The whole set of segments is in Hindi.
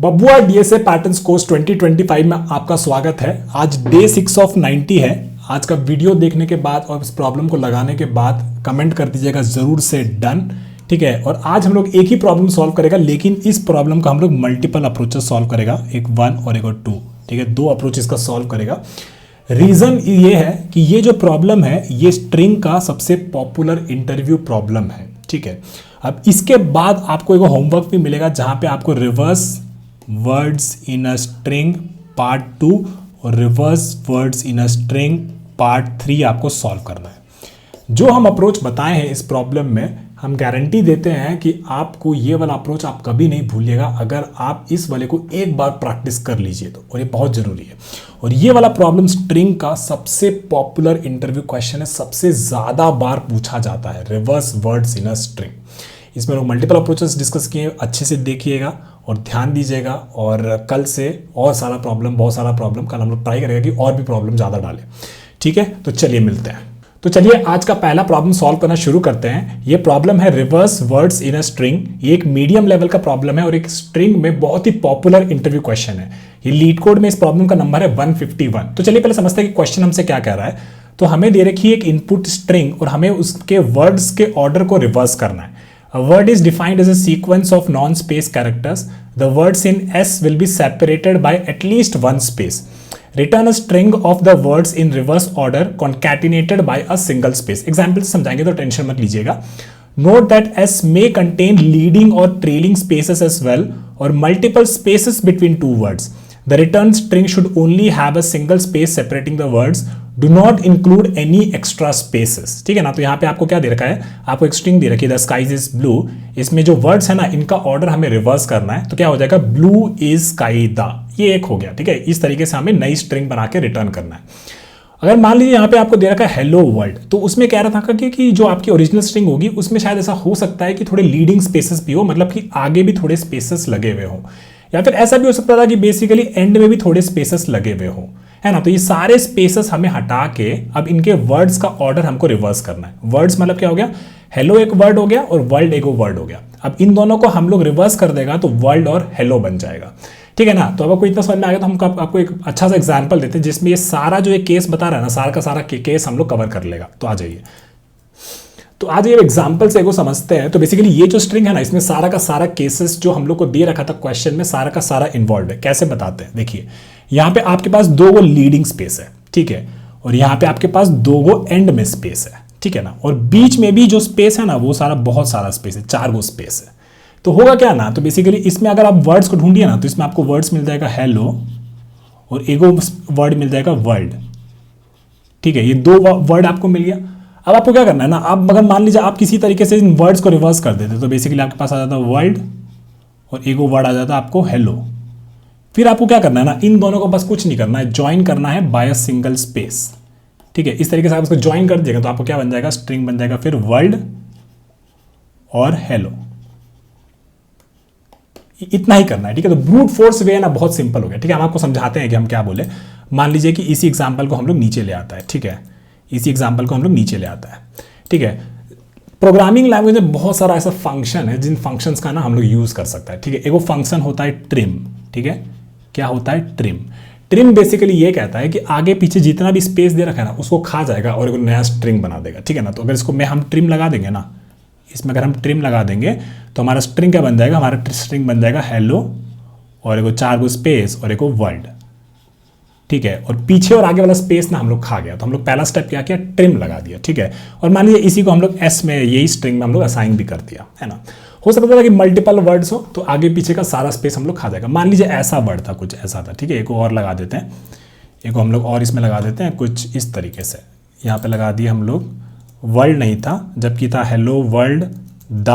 बबुआ डीएसए पैटर्न्स कोर्स 2025 में आपका स्वागत है। आज डे 6 ऑफ 90 है। आज का वीडियो देखने के बाद और इस प्रॉब्लम को लगाने के बाद कमेंट कर दीजिएगा जरूर से डन, ठीक है। और आज हम लोग एक ही प्रॉब्लम सॉल्व करेगा, लेकिन इस प्रॉब्लम का हम लोग मल्टीपल अप्रोचेस सॉल्व करेगा, एक 1 और एक 2, ठीक है। 2 अप्रोचेस का सॉल्व करेगा। रीजन ये है कि ये जो प्रॉब्लम है ये स्ट्रिंग का सबसे पॉपुलर इंटरव्यू प्रॉब्लम है, ठीक है। अब इसके बाद आपको एक होमवर्क भी मिलेगा जहां पे आपको reverse words in a string part 2 और reverse words in a string part 3 आपको सॉल्व करना है। जो हम अप्रोच बताए हैं इस प्रॉब्लम में, हम गारंटी देते हैं कि आपको ये वाला अप्रोच आप कभी नहीं भूलिएगा अगर आप इस वाले को एक बार प्रैक्टिस कर लीजिए तो, और ये बहुत जरूरी है। और ये वाला प्रॉब्लम स्ट्रिंग का सबसे पॉपुलर इंटरव्यू क्वेश्चन है, सबसे ज्यादा बार पूछा जाता है, reverse words in a string. इसमें लोग मल्टीपल अप्रोचेस डिस्कस किए, अच्छे से देखिएगा और ध्यान दीजिएगा। और कल से और सारा प्रॉब्लम, बहुत सारा प्रॉब्लम कल हम लोग ट्राई करेंगे कि और भी प्रॉब्लम ज़्यादा डालें, ठीक है। तो चलिए मिलते हैं। तो चलिए आज का पहला प्रॉब्लम सॉल्व करना शुरू करते हैं। ये प्रॉब्लम है reverse words in a string. ये एक मीडियम लेवल का प्रॉब्लम है और एक स्ट्रिंग में बहुत ही पॉपुलर इंटरव्यू क्वेश्चन है। ये लीड कोड में इस प्रॉब्लम का नंबर है 151। तो चलिए पहले समझते हैं कि क्वेश्चन हमसे क्या कह रहा है। तो हमें दे रखी है एक इनपुट स्ट्रिंग और हमें उसके वर्ड्स के ऑर्डर को रिवर्स करना है। A word is defined as a sequence of non-space characters. The words in S will be separated by at least one space. Return a string of the words in reverse order concatenated by a single space. Example से समझाएंगे तो टेंशन मत लीजिएगा। Note that S may contain leading or trailing spaces as well, or multiple spaces between two words. The return string should only have a single space separating the words. Do not include any extra spaces. ठीक है ना। तो यहाँ पे आपको क्या दे रखा है, आपको एक स्ट्रिंग दे रखी है, द स्काई इज ब्लू। इसमें जो वर्ड्स है ना, इनका ऑर्डर हमें रिवर्स करना है। तो क्या हो जाएगा, ब्लू इज स्काई द, ये एक हो गया, ठीक है। इस तरीके से हमें नई स्ट्रिंग बना के रिटर्न करना है। अगर मान लीजिए यहाँ पे आपको दे रखा है हेलो वर्ल्ड, तो उसमें कह रहा था कि जो आपकी ओरिजिनल स्ट्रिंग होगी उसमें शायद ऐसा हो सकता है कि थोड़े लीडिंग स्पेसेस भी हो, मतलब कि आगे भी थोड़े स्पेसेस लगे हुए हो, या फिर ऐसा भी हो सकता था कि बेसिकली एंड में भी थोड़े स्पेसेस लगे हुए हो, है ना। तो ये सारे स्पेसेस हमें हटा के अब इनके वर्ड्स का ऑर्डर हमको रिवर्स करना है। वर्ड्स मतलब क्या हो गया, हेलो एक वर्ड हो गया और वर्ल्ड एक वर्ड हो गया। अब इन दोनों को हम लोग रिवर्स कर देगा तो वर्ल्ड और हेलो बन जाएगा, ठीक है ना। तो अब आपको इतना समझ में आ गया तो हम आपको एक अच्छा सा एग्जाम्पल देते हैं जिसमें ये सारा जो एक केस बता रहा है ना, सारा का सारा केस हम लोग कवर कर लेगा। तो आ जाइए, तो आज ये एग्जाम्पल से एगो समझते हैं। तो बेसिकली ये जो स्ट्रिंग है ना, इसमें सारा का सारा केसेस जो हम लोग को दे रखा था क्वेश्चन में, सारा का सारा इन्वॉल्व है। कैसे बताते हैं, देखिए यहाँ पे आपके पास 2 लीडिंग स्पेस है, ठीक है, और यहाँ पे आपके पास 2 एंड में स्पेस है, ठीक है ना। और बीच में भी जो स्पेस है ना, वो सारा बहुत सारा स्पेस है, 4 स्पेस है। तो होगा क्या ना, तो बेसिकली इसमें अगर आप वर्ड्स को ढूंढिए ना, तो इसमें आपको वर्ड्स मिल जाएगा हेलो और एगो वर्ड मिल जाएगा वर्ल्ड, ठीक है। ये 2 वर्ड आपको मिल गया। अब आपको क्या करना है ना, आप अगर मान लीजिए आप किसी तरीके से इन वर्ड्स को रिवर्स कर देते तो बेसिकली आपके पास आ जाता वर्ल्ड और एगो वर्ड आ जाता आपको हेलो। फिर आपको क्या करना है ना, इन दोनों को बस कुछ नहीं करना है, ज्वाइन करना है बाय अ सिंगल स्पेस, ठीक है। इस तरीके से आप उसको ज्वाइन कर दिएगा तो आपको क्या बन जाएगा, स्ट्रिंग बन जाएगा फिर वर्ल्ड और हेलो। इतना ही करना है, ठीक है। तो ब्रूट फोर्स वे है ना, बहुत सिंपल हो गया, ठीक है। हम आपको समझाते हैं कि हम क्या बोले। मान लीजिए कि इसी एग्जाम्पल को हम लोग नीचे ले आता है, ठीक है, इसी एग्जाम्पल को हम लोग नीचे ले आता है, ठीक है। प्रोग्रामिंग लैंग्वेज में बहुत सारा ऐसा फंक्शन है जिन फंक्शंस का ना हम लोग यूज कर सकता है, ठीक है। एक वो फंक्शन होता है ट्रिम, ठीक है। क्या होता है ट्रिम? ट्रिम बेसिकली ये कहता है कि आगे पीछे जितना भी स्पेस दे रखा है ना उसको खा जाएगा और एक नया स्ट्रिंग बना देगा, ठीक है ना। तो अगर इसको हम ट्रिम लगा देंगे ना, इसमें अगर हम ट्रिम लगा देंगे तो हमारा स्ट्रिंग क्या बन जाएगा, हमारा स्ट्रिंग बन जाएगा हेलो और एक 4 स्पेस और एक वर्ल्ड, ठीक है। और पीछे और आगे वाला स्पेस ना हम लोग खा गया, तो हम लोग पहला स्टेप क्या किया, ट्रिम लगा दिया, ठीक है। और मान लीजिए इसी को हम लोग एस में, यही स्ट्रिंग में हम लोग असाइन भी कर दिया, है ना। हो सकता था कि मल्टीपल वर्ड्स हो तो आगे पीछे का सारा स्पेस हम लोग खा जाएगा। मान लीजिए ऐसा वर्ड था, कुछ ऐसा था, ठीक है। एक को और लगा देते हैं, एक को हम लोग और इसमें लगा देते हैं कुछ इस तरीके से। यहाँ पे लगा दिए हम लोग वर्ल्ड नहीं था, जबकि था हेलो वर्ल्ड द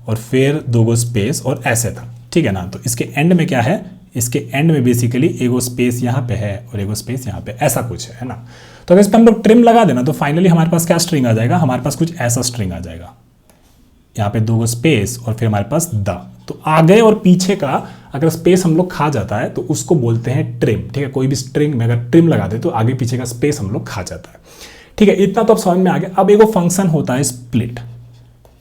और फिर 2 स्पेस और ऐसे था, ठीक है ना। तो इसके एंड में क्या है, इसके एंड में बेसिकली एगो स्पेस यहाँ पे है और एगो स्पेस यहाँ पे, ऐसा कुछ है ना। तो अगर इस पर हम लोग ट्रिम लगा देना तो फाइनली हमारे पास क्या स्ट्रिंग आ जाएगा, हमारे पास कुछ ऐसा स्ट्रिंग आ जाएगा, यहाँ पे 2 स्पेस और फिर हमारे पास द। तो आगे और पीछे का अगर स्पेस हम लोग खा जाता है तो उसको बोलते हैं ट्रिम, ठीक है। कोई भी स्ट्रिंग में अगर ट्रिम लगा दे तो आगे पीछे का स्पेस हम लोग खा जाता है, ठीक है। इतना तो अब समझ में आ गया। अब एगो फंक्शन होता है स्प्लिट,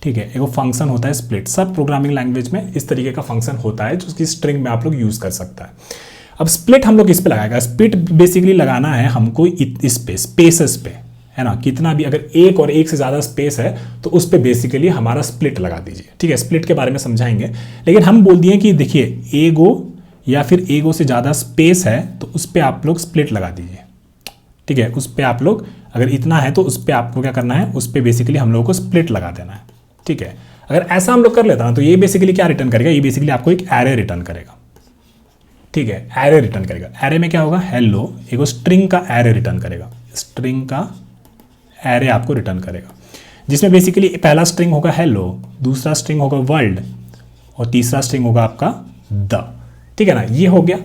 ठीक है, एगो फंक्शन होता है स्प्लिट। सब प्रोग्रामिंग लैंग्वेज में इस तरीके का फंक्शन होता है जो उसकी स्ट्रिंग में आप लोग यूज़ कर सकता है। अब स्प्लिट हम लोग इस पे लगाएगा। स्प्लिट बेसिकली लगाना है हमको इस पे, स्पेसेस पे, है ना। कितना भी अगर एक और एक से ज़्यादा स्पेस है तो उस पे बेसिकली हमारा स्प्लिट लगा दीजिए, ठीक है। स्प्लिट के बारे में समझाएंगे, लेकिन हम बोल दिए कि देखिए एगो या फिर एगो से ज़्यादा स्पेस है तो उस पर आप लोग स्प्लिट लगा दीजिए, ठीक है। उस पर आप लोग अगर इतना है तो उस पर आपको क्या करना है, उस पर बेसिकली हम लोगों को स्प्लिट लगा देना है, ठीक है। अगर ऐसा हम लोग कर लेता ना तो ये बेसिकली क्या रिटर्न करेगा, ये बेसिकली आपको एक एरे रिटर्न करेगा, ठीक है। एरे रिटर्न करेगा। एरे में क्या होगा, हेलो, एगो स्ट्रिंग का एरे रिटर्न करेगा। स्ट्रिंग का एरे आपको रिटर्न करेगा, जिसमें बेसिकली पहला स्ट्रिंग होगा हेलो, दूसरा स्ट्रिंग होगा वर्ल्ड और तीसरा स्ट्रिंग होगा आपका द, ठीक है ना। ये हो गया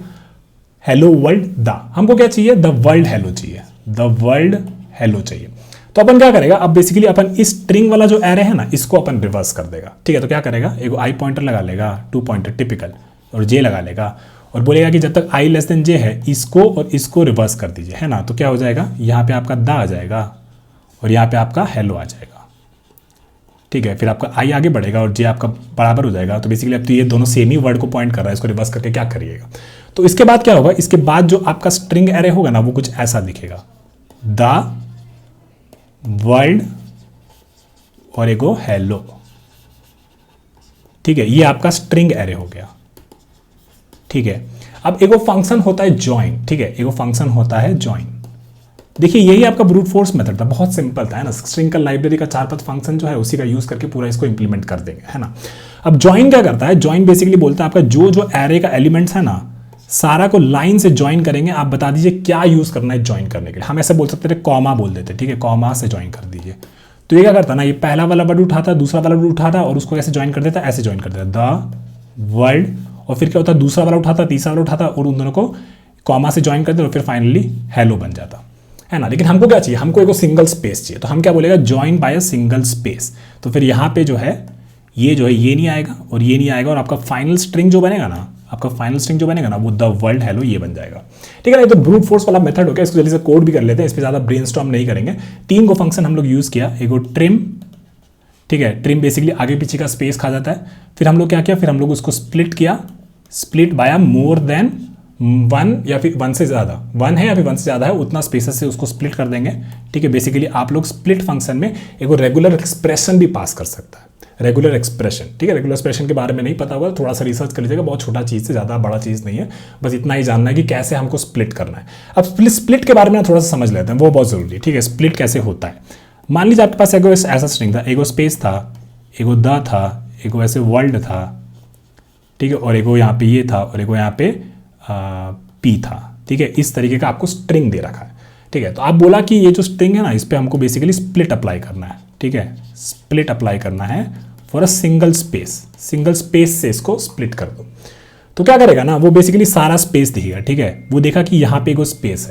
हेलो वर्ल्ड द। हमको क्या चाहिए, द वर्ल्ड हेलो चाहिए, द वर्ल्ड हेलो चाहिए। तो अपन क्या करेगा, अब बेसिकली अपन इस स्ट्रिंग वाला जो एरे है ना इसको अपन रिवर्स कर देगा, ठीक है। तो क्या करेगा, एगो आई पॉइंटर लगा लेगा, 2 पॉइंटर टिपिकल, और जे लगा लेगा और बोलेगा कि जब तक आई लेस देन जे है इसको और इसको रिवर्स कर दीजिए, है ना। तो क्या हो जाएगा, यहाँ पे आपका द आ जाएगा और यहाँ पे आपका हेलो आ जाएगा, ठीक है। फिर आपका आई आगे बढ़ेगा और जे आपका बराबर हो जाएगा। तो बेसिकली अब तो ये दोनों सेम ही वर्ड को पॉइंट कर रहा है, इसको रिवर्स करके क्या करिएगा। तो इसके बाद क्या होगा, इसके बाद जो आपका स्ट्रिंग एरे होगा ना वो कुछ ऐसा दिखेगा, द वर्ल्ड और एगो हेलो, ठीक है। ये आपका स्ट्रिंग एरे हो गया, ठीक है। अब एगो फंक्शन होता है ज्वाइन, ठीक है। एगो फंक्शन होता है ज्वाइन। देखिए यही आपका ब्रूट फोर्स मेथड था, बहुत सिंपल था, है ना। स्ट्रिंग का लाइब्रेरी का 4-5 फंक्शन जो है उसी का यूज करके पूरा इसको इंप्लीमेंट कर देंगे, है ना। अब ज्वाइन क्या करता है, ज्वाइन बेसिकली बोलता है आपका जो एरे का एलिमेंट्स है ना सारा को लाइन से ज्वाइन करेंगे। आप बता दीजिए क्या यूज करना है ज्वाइन करने के लिए। हम ऐसे बोल सकते थे, कॉमा बोल देते, ठीक है, कॉमा से ज्वाइन कर दीजिए। तो ये क्या करता ना, ये पहला वाला वर्ड उठाता, दूसरा वाला वर्ड उठाता और उसको ऐसे ज्वाइन कर देता, ऐसे ज्वाइन कर देता, द वर्ल्ड, और फिर क्या होता है, दूसरा वाला उठाता, तीसरा वाला उठाता और उन दोनों को कॉमा से ज्वाइन कर देता और फिर फाइनली हेलो बन जाता, है ना। लेकिन हमको क्या चाहिए, हमको एक सिंगल स्पेस चाहिए। तो हम क्या बोलेगा, join by a single space. तो फिर यहाँ पे जो है ये नहीं आएगा और ये नहीं आएगा और आपका फाइनल स्ट्रिंग जो बनेगा ना, आपका फाइनल स्ट्रिंग जो बनेगा ना वो द वर्ल्ड हेलो ये बन जाएगा, ठीक है ना। ये तो ब्रूट फोर्स वाला मेथड हो गया। इसको जल्दी से कोड भी कर लेते हैं, इस पर ज़्यादा ब्रेनस्टॉर्म नहीं करेंगे। 3 को फंक्शन हम लोग यूज़ किया, एगो ट्रिम, ठीक है। ट्रिम बेसिकली आगे पीछे का स्पेस खा जाता है। फिर हम लोग क्या किया, फिर हम लोग उसको स्प्लिट किया, स्प्लिट बाय मोर देन 1 या फिर 1 से ज़्यादा, 1 है या फिर 1 से ज़्यादा है उतना स्पेसेस से उसको स्प्लिट कर देंगे, ठीक है। बेसिकली आप लोग स्प्लिट फंक्शन में एगो रेगुलर एक्सप्रेशन भी पास कर सकता है, रेगुलर एक्सप्रेशन, ठीक है। रेगुलर एक्सप्रेशन के बारे में नहीं पता होगा थोड़ा सा रिसर्च कर लीजिएगा, बहुत छोटा चीज़ से, ज़्यादा बड़ा चीज़ नहीं है, बस इतना ही जानना है कि कैसे हमको स्प्लिट करना है। अब स्प्लिट के बारे में थोड़ा सा समझ लेते हैं, वो बहुत ज़रूरी है, ठीक है। स्प्लिट कैसे होता है, मान लीजिए आपके पास एगो ऐसा स्ट्रिंग था, एगो स्पेस था, एगो द था, एगो ऐसे वर्ल्ड था, ठीक है, और एगो यहाँ पे ये था और एगो यहाँ पे पी था, ठीक है। इस तरीके का आपको स्ट्रिंग दे रखा है, ठीक है। तो आप बोला कि ये जो स्ट्रिंग है ना इस पर हमको बेसिकली स्प्लिट अप्लाई करना है, ठीक है। स्प्लिट अप्लाई करना है फॉर अ सिंगल स्पेस से इसको स्प्लिट कर दो। तो क्या करेगा ना, वो बेसिकली सारा स्पेस दिखेगा, ठीक है। वो देखा कि यहाँ पे एगो स्पेस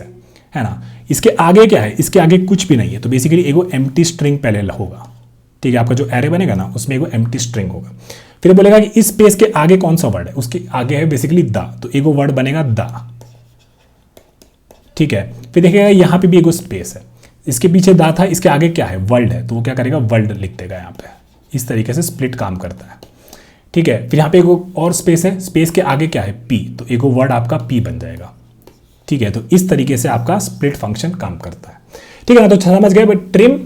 है ना। इसके आगे क्या है, इसके आगे कुछ भी नहीं है, तो बेसिकली एगो एम्प्टी स्ट्रिंग पहले होगा, ठीक है। आपका जो एरे बनेगा ना उसमें एगो एम्प्टी स्ट्रिंग होगा। फिर बोलेगा कि इस स्पेस के आगे कौन सा वर्ड है, उसके आगे है बेसिकली द, तो एगो वर्ड बनेगा द, ठीक है। फिर देखिएगा यहाँ पे भी एगो स्पेस है, इसके पीछे द था, इसके आगे क्या है, वर्ल्ड है, तो वो क्या करेगा, वर्ल्ड लिख देगा यहाँ पे। इस तरीके से स्प्लिट काम करता है, ठीक है। फिर यहाँ पे एगो और स्पेस है, स्पेस के आगे क्या है, पी, तो एगो वर्ड आपका पी बन जाएगा, ठीक है। तो इस तरीके से आपका स्प्लिट फंक्शन काम करता है, ठीक है ना। तो समझ गए, ट्रिम,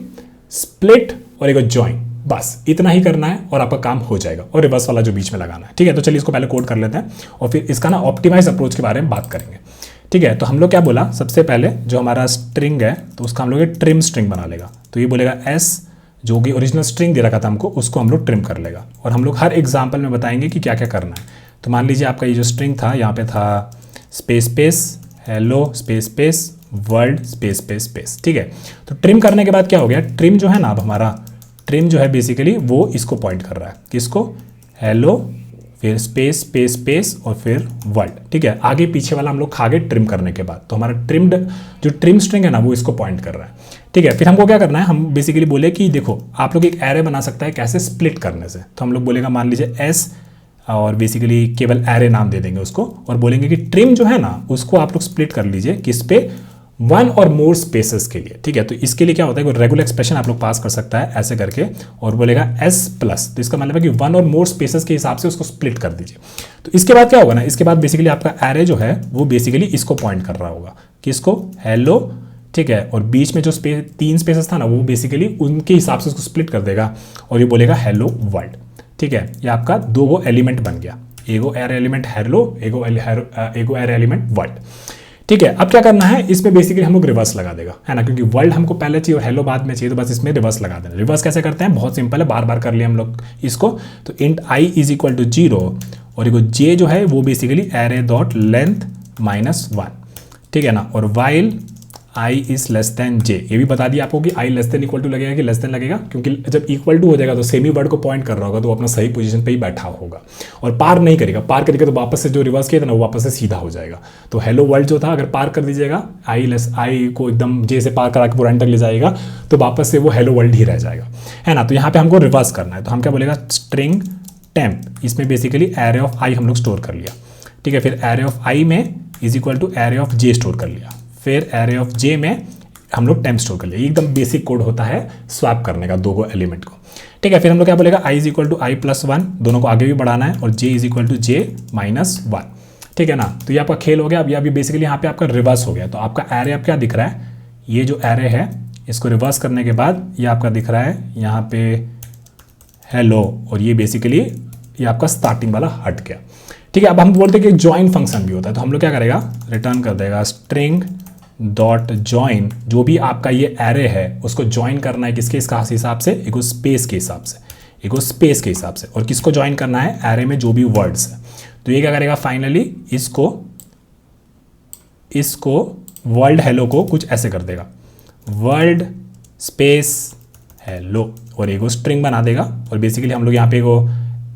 स्प्लिट और एगो ज्वाइन, बस इतना ही करना है और आपका काम हो जाएगा, और रिवर्स वाला जो बीच में लगाना है, ठीक है। तो चलिए इसको पहले कोड कर लेते हैं और फिर इसका ना ऑप्टिमाइज अप्रोच के बारे में बात करेंगे, ठीक है। तो हम लोग क्या बोला, सबसे पहले जो हमारा स्ट्रिंग है तो उसका हम लोग ट्रिम स्ट्रिंग बना लेगा। तो ये बोलेगा एस, जो कि ओरिजिनल स्ट्रिंग दे रखा था हमको, उसको हम लोग ट्रिम कर लेगा। और हम लोग हर एग्जाम्पल में बताएंगे कि क्या क्या करना है। तो मान लीजिए आपका ये जो स्ट्रिंग था, यहाँ पे था space hello space world space, ठीक है। तो ट्रिम करने के बाद क्या हो गया, ट्रिम जो है ना, अब हमारा ट्रिम जो है बेसिकली वो इसको पॉइंट कर रहा है, किसको, हेलो, फिर स्पेस और फिर वर्ल्ड, ठीक है। आगे पीछे वाला हम लोग खा गए ट्रिम करने के बाद, तो हमारा ट्रिम्ड जो ट्रिम स्ट्रिंग है ना वो इसको पॉइंट कर रहा है, ठीक है। फिर हमको क्या करना है, हम बेसिकली बोले कि देखो आप लोग एक एरे बना सकता है कैसे, स्प्लिट करने से। तो हम लोग बोलेगा, मान लीजिए एस, और बेसिकली केवल एरे नाम दे देंगे उसको, और बोलेंगे कि ट्रिम जो है ना उसको आप लोग स्प्लिट कर लीजिए किस पे, वन और मोर स्पेसेस के लिए, ठीक है। तो इसके लिए क्या होता है, रेगुलर एक्सप्रेशन आप लोग पास कर सकता है ऐसे करके और बोलेगा एस प्लस, तो इसका मतलब है कि वन और मोर स्पेसेस के हिसाब से उसको स्प्लिट कर दीजिए। तो इसके बाद क्या होगा ना, इसके बाद बेसिकली आपका एरे जो है वो बेसिकली इसको पॉइंट कर रहा होगा, किसको, हेलो, ठीक है। और बीच में जो तीन स्पेसेस था ना वो बेसिकली उनके हिसाब से उसको स्प्लिट कर देगा और ये बोलेगा हेलो वर्ल्ड, ठीक है। ये आपका दो एलिमेंट बन गया, एगो एरे एलिमेंट हेलो, एगो एरे एलिमेंट वर्ल्ड, ठीक है। अब क्या करना है, इसमें बेसिकली हम लोग रिवर्स लगा देगा, है ना, क्योंकि वर्ल्ड हमको पहले चाहिए और हेलो बाद में चाहिए, तो बस इसमें रिवर्स लगा देना। रिवर्स कैसे करते हैं, बहुत सिंपल है, बार बार कर लिया हम लोग इसको। तो int i is equal to 0 और एगो जे जो है वो बेसिकली एरे डॉट लेंथ -1, ठीक है ना। और while I is less than J, ये भी बता दिया आपको कि I less than equal to लगेगा कि लेस देन लगेगा, क्योंकि जब इक्वल टू हो जाएगा तो सेमी वर्ड को पॉइंट कर रहा होगा तो वो अपना सही पोजीशन पे ही बैठा होगा और पार नहीं करेगा। पार करेगा तो वापस से जो रिवर्स किया था ना वो वापस से सीधा हो जाएगा। तो हेलो वर्ल्ड जो था अगर पार कर दीजिएगा, आई को एकदम जे से पार करा के पूरा एंड तक ले जाएगा तो वापस से वो हेलो वर्ल्ड ही रह जाएगा, है ना। तो यहाँ पे हमको रिवर्स करना है, तो हम क्या बोलेगा, स्ट्रिंग टेम्प, इसमें बेसिकली एरे ऑफ आई हम लोग स्टोर कर लिया, ठीक है। फिर एरे ऑफ आई में is equal to array of j store कर लिया, फिर एरे ऑफ जे में हम लोग टेम्प स्टोर कर लिया। एकदम बेसिक कोड होता है स्वैप करने का दो एलिमेंट को, ठीक है। फिर हम लोग क्या बोलेगा, I is equal to I plus 1, दोनों को आगे भी बढ़ाना है, और J is equal to J -1, ठीक है ना। तो ये आपका खेल हो गया। अभी बेसिकली यहाँ पे आपका रिवर्स हो गया। तो आपका एरे अब क्या दिख रहा है, ये जो एरे है इसको रिवर्स करने के बाद ये आपका दिख रहा है यहाँ पे हेलो, और ये बेसिकली ये आपका स्टार्टिंग वाला हट गया, ठीक है। अब हम बोलते हैं कि ज्वाइन फंक्शन भी होता है, तो हम लोग क्या करेगा, रिटर्न कर देगा स्ट्रिंग डॉट ज्वाइन, जो भी आपका ये एरे है उसको ज्वाइन करना है किसके हिसाब से, एगो स्पेस के हिसाब से, एगो स्पेस के हिसाब से। और किसको ज्वाइन करना है, एरे में जो भी वर्ड्स है। तो ये क्या करेगा, फाइनली इसको वर्ल्ड हेलो को कुछ ऐसे कर देगा, वर्ल्ड स्पेस हेलो, और एगो स्ट्रिंग बना देगा। और बेसिकली हम लोग यहाँ पे एगो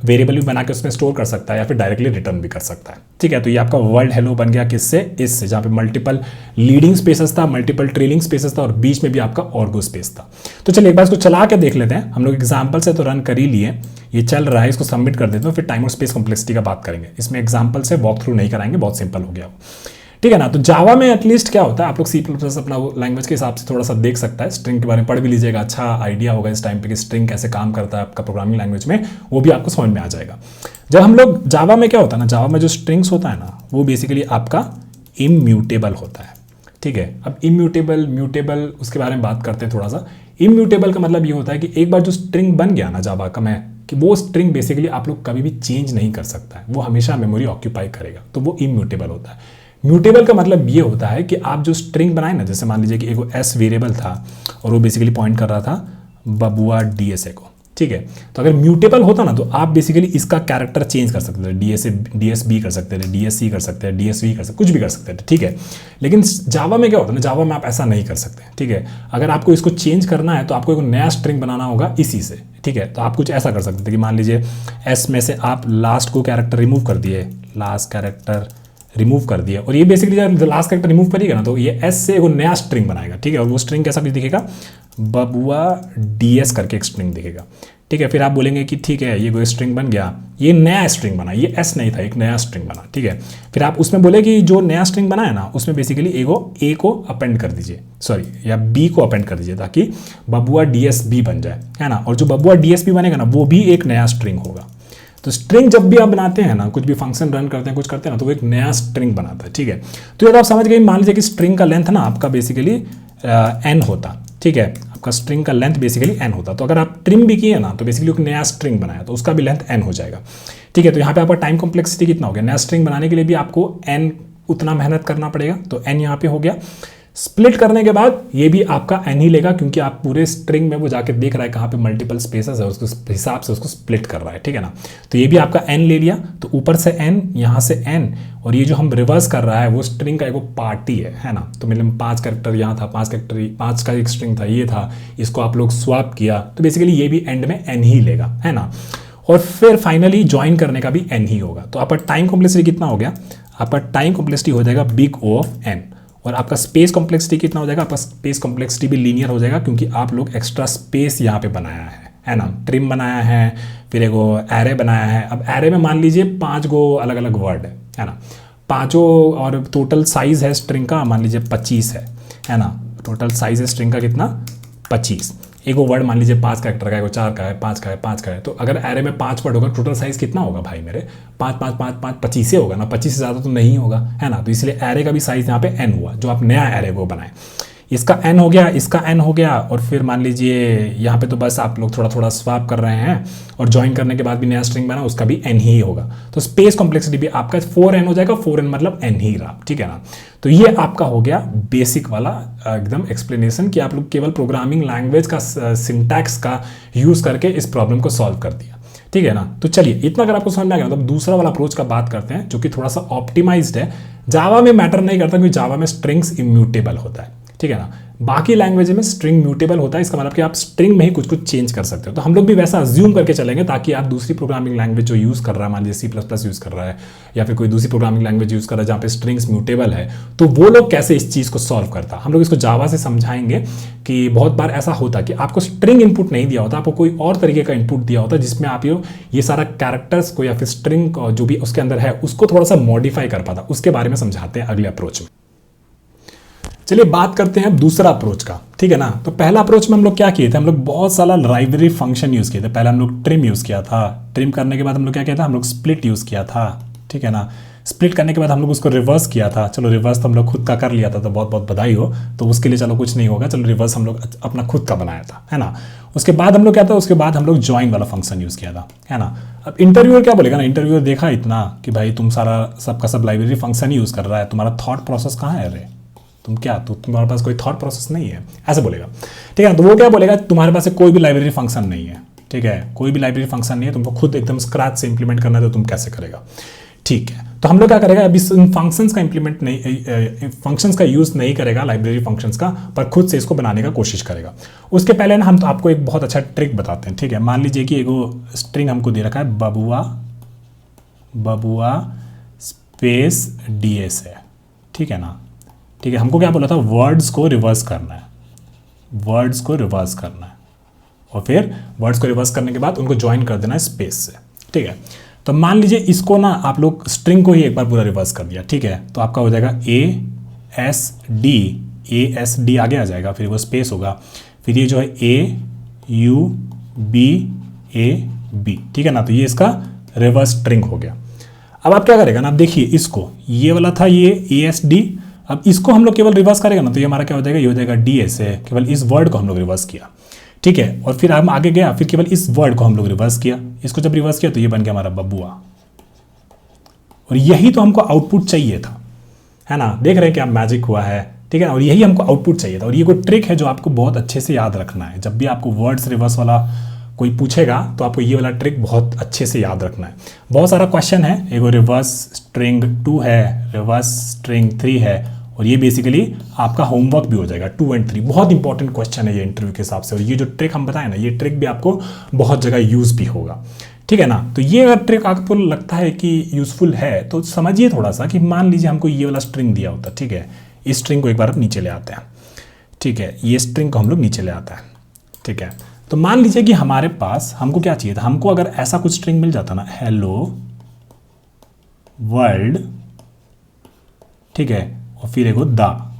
वेरिएबल भी बना के उसमें स्टोर कर सकता है या फिर डायरेक्टली रिटर्न भी कर सकता है, ठीक है। तो ये आपका वर्ल्ड हेलो बन गया किससे, इससे, जहाँ पे मल्टीपल लीडिंग स्पेसेस था, मल्टीपल ट्रेलिंग स्पेसेस था और बीच में भी आपका ऑर्गो स्पेस था। तो चलिए एक बार इसको चला के देख लेते हैं। हम लोग एग्जाम्पल से तो रन कर ही लिए, ये चल रहा है, इसको सबमिट कर देते हैं, फिर टाइम और स्पेस कॉम्प्लेक्सिटी का बात करेंगे। इसमें एग्जाम्पल से वॉक थ्रू नहीं कराएंगे, बहुत सिंपल हो गया वो, ठीक है ना। तो जावा में एटलीस्ट क्या होता है, आप लोग सी प्लस अपना लैंग्वेज के हिसाब से थोड़ा सा देख सकता है, स्ट्रिंग के बारे में पढ़ भी लीजिएगा, अच्छा आइडिया होगा इस टाइम पे कि स्ट्रिंग कैसे काम करता है आपका प्रोग्रामिंग लैंग्वेज में, वो भी आपको समझ में आ जाएगा। जब हम लोग जावा में क्या होता है ना, जावा में जो स्ट्रिंग्स होता है ना वो बेसिकली आपका इम्यूटेबल होता है, ठीक है। अब इम्यूटेबल म्यूटेबल उसके बारे में बात करते हैं थोड़ा सा। इम्यूटेबल का मतलब ये होता है कि एक बार जो स्ट्रिंग बन गया ना जावा का में, कि वो स्ट्रिंग बेसिकली आप लोग कभी भी चेंज नहीं कर सकता है, वो हमेशा मेमोरी ऑक्यूपाई करेगा, तो वो इम्यूटेबल होता है। म्यूटेबल का मतलब ये होता है कि आप जो स्ट्रिंग बनाए ना, जैसे मान लीजिए कि एक एस वेरिएबल था और वो बेसिकली पॉइंट कर रहा था बबुआ डीएसए को, ठीक है। तो अगर म्यूटेबल होता ना तो आप बेसिकली इसका कैरेक्टर चेंज कर सकते थे, डीएसबी कर सकते थे, डीएससी कर सकते हैं, डीएसवी कर सकते, कुछ भी कर सकते थे, ठीक है। लेकिन जावा में क्या होता है ना, जावा में आप ऐसा नहीं कर सकते, ठीक है। अगर आपको इसको चेंज करना है तो आपको एक नया स्ट्रिंग बनाना होगा इसी से, ठीक है। तो आप कुछ ऐसा कर सकते थे कि मान लीजिए एस में से आप लास्ट को कैरेक्टर रिमूव कर दिए, लास्ट कैरेक्टर रिमूव कर दिया, और ये बेसिकली जब लास्ट कैरेक्टर रिमूव करिएगा ना तो ये एस से एक नया स्ट्रिंग बनाएगा, ठीक है। और वो स्ट्रिंग कैसा भी दिखेगा, बबुआ डीएस करके एक स्ट्रिंग दिखेगा, ठीक है। फिर आप बोलेंगे कि ठीक है ये कोई स्ट्रिंग बन गया, ये नया स्ट्रिंग बना, ये एस नहीं था, एक नया स्ट्रिंग बना, ठीक है। फिर आप उसमें बोले कि जो नया स्ट्रिंग बना है ना उसमें बेसिकली एगो ए को अपेंड कर दीजिए, सॉरी, या बी को अपेंड कर दीजिए, ताकि बबुआ डीएसबी बन जाए, है ना। और जो बबुआ डीएसबी बनेगा ना वो भी एक नया स्ट्रिंग होगा। तो स्ट्रिंग जब भी आप बनाते हैं ना, कुछ भी फंक्शन रन करते हैं, कुछ करते हैं ना, तो वो एक नया स्ट्रिंग बनाता है, ठीक है। तो ये तो आप समझ गए, मान लीजिए कि स्ट्रिंग का लेंथ ना आपका बेसिकली एन होता, ठीक है। आपका स्ट्रिंग का लेंथ बेसिकली एन होता, तो अगर आप ट्रिम भी किए ना तो बेसिकली एक नया स्ट्रिंग बनाया तो उसका भी लेंथ एन हो जाएगा, ठीक है। तो यहाँ पे आपका टाइम कॉम्प्लेक्सिटी कितना हो गया, नया स्ट्रिंग बनाने के लिए भी आपको एन उतना मेहनत करना पड़ेगा, तो एन यहाँ पे हो गया। स्प्लिट करने के बाद ये भी आपका एन ही लेगा, क्योंकि आप पूरे स्ट्रिंग में वो जाके देख रहा है कहाँ पे मल्टीपल स्पेसेस है, उसके हिसाब से उसको स्प्लिट कर रहा है, ठीक है ना। तो ये भी आपका एन ले लिया, तो ऊपर से एन, यहाँ से एन, और ये जो हम रिवर्स कर रहा है वो स्ट्रिंग का एक पार्टी है ना। तो मतलब 5 कैरेक्टर यहाँ था, 5 का एक स्ट्रिंग था, ये था, इसको आप लोग स्वैप किया, तो बेसिकली ये भी एंड में एन ही लेगा, है ना। और फिर फाइनली ज्वाइन करने का भी एन ही होगा। तो आपका टाइम कॉम्प्लेक्सिटी कितना हो गया, आपका टाइम कॉम्प्लेक्सिटी हो जाएगा बिग ओ ऑफ एन, और आपका स्पेस कॉम्प्लेक्सिटी कितना हो जाएगा, आपका स्पेस कॉम्प्लेक्सिटी भी लीनियर हो जाएगा, क्योंकि आप लोग एक्स्ट्रा स्पेस यहाँ पे बनाया है ना। ट्रिम बनाया है, फिर एगो एरे बनाया है। अब एरे में मान लीजिए 5 गो अलग अलग वर्ड है ना, पांचों, और टोटल साइज है स्ट्रिंग का मान लीजिए 25 है, है ना। टोटल साइज है स्ट्रिंग का कितना, 25। एक वो वर्ड मान लीजिए 5 कैरेक्टर का है, वो 4 का है, 5 का है, 5 का है, तो अगर एरे में 5 वर्ड होगा टोटल साइज कितना होगा भाई मेरे, 5 5 5 5 25 से होगा ना, 25 से ज़्यादा तो नहीं होगा, है ना। तो इसलिए एरे का भी साइज यहाँ पे n हुआ, जो आप नया एरे वो बनाए, इसका n हो गया, इसका n हो गया, और फिर मान लीजिए यहाँ पे तो बस आप लोग थोड़ा थोड़ा स्वैप कर रहे हैं और ज्वाइन करने के बाद भी नया स्ट्रिंग बना, उसका भी n ही होगा। तो स्पेस कॉम्प्लेक्सिटी भी आपका 4n हो जाएगा, 4n मतलब n ही रहा, ठीक है ना। तो ये आपका हो गया बेसिक वाला एकदम एक्सप्लेनेशन कि आप लोग केवल प्रोग्रामिंग लैंग्वेज का सिंटैक्स का यूज़ करके इस प्रॉब्लम को सॉल्व कर दिया, ठीक है ना। तो चलिए इतना अगर आपको समझ में आ गया तो दूसरा वाला अप्रोच का बात करते हैं, जो कि थोड़ा सा ऑप्टिमाइज्ड है। जावा में मैटर नहीं करता, क्योंकि जावा में स्ट्रिंग्स इम्यूटेबल होता है, ठीक है ना। बाकी लैंग्वेज में स्ट्रिंग म्यूटेबल होता है, इसका मतलब कि आप स्ट्रिंग में ही कुछ कुछ चेंज कर सकते हो। तो हम लोग भी वैसा अज्यूम करके चलेंगे, ताकि आप दूसरी प्रोग्रामिंग लैंग्वेज जो यूज़ कर रहा है, मान लीजिए C++ यूज़ कर रहा है या फिर कोई दूसरी प्रोग्रामिंग लैंग्वेज यूज़ कर रहा है जहाँ पे स्ट्रिंग्स म्यूटेबल है, तो वो लोग कैसे इस चीज़ को सॉल्व करता है। हम लोग इसको जावा से समझाएंगे कि बहुत बार ऐसा होता है कि आपको स्ट्रिंग इनपुट नहीं दिया होता, आपको कोई और तरीके का इनपुट दिया होता है, जिसमें आप ये सारा कैरेक्टर्स को या फिर स्ट्रिंग जो भी उसके अंदर है उसको थोड़ा सा मॉडिफाई कर पाता। उसके बारे में समझाते हैं अगले अप्रोच में। चलिए बात करते हैं दूसरा अप्रोच का, ठीक है ना। तो पहला अप्रोच में हम लोग क्या किए थे, हम लोग बहुत सारा लाइब्रेरी फंक्शन यूज़ किए थे। पहले हम लोग ट्रिम यूज़ किया था, ट्रिम करने के बाद हम लोग क्या किया था, हम लोग स्प्लिट यूज़ किया था, ठीक है ना। स्प्लिट करने के बाद हम लोग उसको रिवर्स किया था। चलो रिवर्स तो हम लोग खुद का कर लिया था, तो बहुत बहुत बधाई हो, तो उसके लिए चलो कुछ नहीं होगा, चलो रिवर्स हम लोग अपना खुद का बनाया था, है ना। उसके बाद हम लोग क्या था, उसके बाद हम लोग ज्वाइन वाला फंक्शन यूज़ किया था, है ना। अब इंटरव्यूअर क्या बोलेगा ना, इंटरव्यूअर देखा इतना कि भाई तुम सारा सबका सब लाइब्रेरी फंक्शन ही यूज़ कर रहा है, तुम्हारा थॉट प्रोसेस कहाँ है, अरे तुम क्या, तो तुम्हारे पास कोई थॉट प्रोसेस नहीं है, ऐसे बोलेगा, ठीक है। तो वो क्या बोलेगा, तुम्हारे पास कोई भी लाइब्रेरी फंक्शन नहीं है, ठीक है, कोई भी लाइब्रेरी फंक्शन नहीं है, तुमको खुद एकदम स्क्रैच से इंप्लीमेंट करना है, तो तुम कैसे करेगा, ठीक है। तो हम लोग क्या करेगा, अभी इन फंक्शंस का इंप्लीमेंट नहीं, फंक्शंस का यूज़ नहीं करेगा लाइब्रेरी फंक्शंस का, पर खुद से इसको बनाने का कोशिश करेगा। उसके पहले ना हम तो आपको एक बहुत अच्छा ट्रिक बताते हैं, ठीक है। मान लीजिए कि एगो स्ट्रिंग हमको दे रखा है, बबुआ स्पेस DS है, ठीक है ना, ठीक है। हमको क्या बोला था, वर्ड्स को रिवर्स करना है, वर्ड्स को रिवर्स करना है, और फिर वर्ड्स को रिवर्स करने के बाद उनको ज्वाइन कर देना है स्पेस से, ठीक है। तो मान लीजिए इसको ना आप लोग स्ट्रिंग को ही एक बार पूरा रिवर्स कर दिया, ठीक है। तो आपका हो जाएगा ASD आगे आ जाएगा, फिर वो स्पेस होगा, फिर ये जो है AUBAB, ठीक है ना। तो ये इसका रिवर्स स्ट्रिंग हो गया। अब आप क्या करेगा ना, आप देखिए इसको, ये वाला था ये ASD, अब इसको हम लोग केवल रिवर्स करेगा ना, तो ये हमारा क्या हो जाएगा, ये हो जाएगा DS है, केवल इस वर्ड को हम लोग रिवर्स किया, ठीक है। और फिर हम आगे गया, फिर केवल इस वर्ड को हम लोग रिवर्स किया, इसको जब रिवर्स किया तो ये बन गया हमारा बबुआ, और यही तो हमको आउटपुट चाहिए था, है ना। देख रहे हैं क्या मैजिक हुआ है, ठीक है ना, और यही हमको आउटपुट चाहिए था। और ये कोई ट्रिक है जो आपको बहुत अच्छे से याद रखना है, जब भी आपको वर्ड्स रिवर्स वाला कोई पूछेगा तो आपको ये वाला ट्रिक बहुत अच्छे से याद रखना है। बहुत सारा क्वेश्चन है, एगो रिवर्स स्ट्रिंग 2 है, रिवर्स स्ट्रिंग 3 है, और ये बेसिकली आपका होमवर्क भी हो जाएगा 2 और 3। बहुत इंपॉर्टेंट क्वेश्चन है ये इंटरव्यू के हिसाब से, और ये जो ट्रिक हम बताएं ना, ये ट्रिक भी आपको बहुत जगह यूज़ भी होगा, ठीक है ना। तो ये अगर ट्रिक आपको लगता है कि यूज़फुल है तो समझिए थोड़ा सा कि मान लीजिए हमको ये वाला स्ट्रिंग दिया होता, ठीक है। इस स्ट्रिंग को एक बार आप नीचे ले आते हैं, ठीक है, ये स्ट्रिंग को हम लोग नीचे ले आता है, ठीक है। तो मान लीजिए कि हमारे पास हमको क्या चाहिए था, हमको अगर ऐसा कुछ स्ट्रिंग मिल जाता ना, हेलो वर्ल्ड, ठीक है, और फिर एगो द,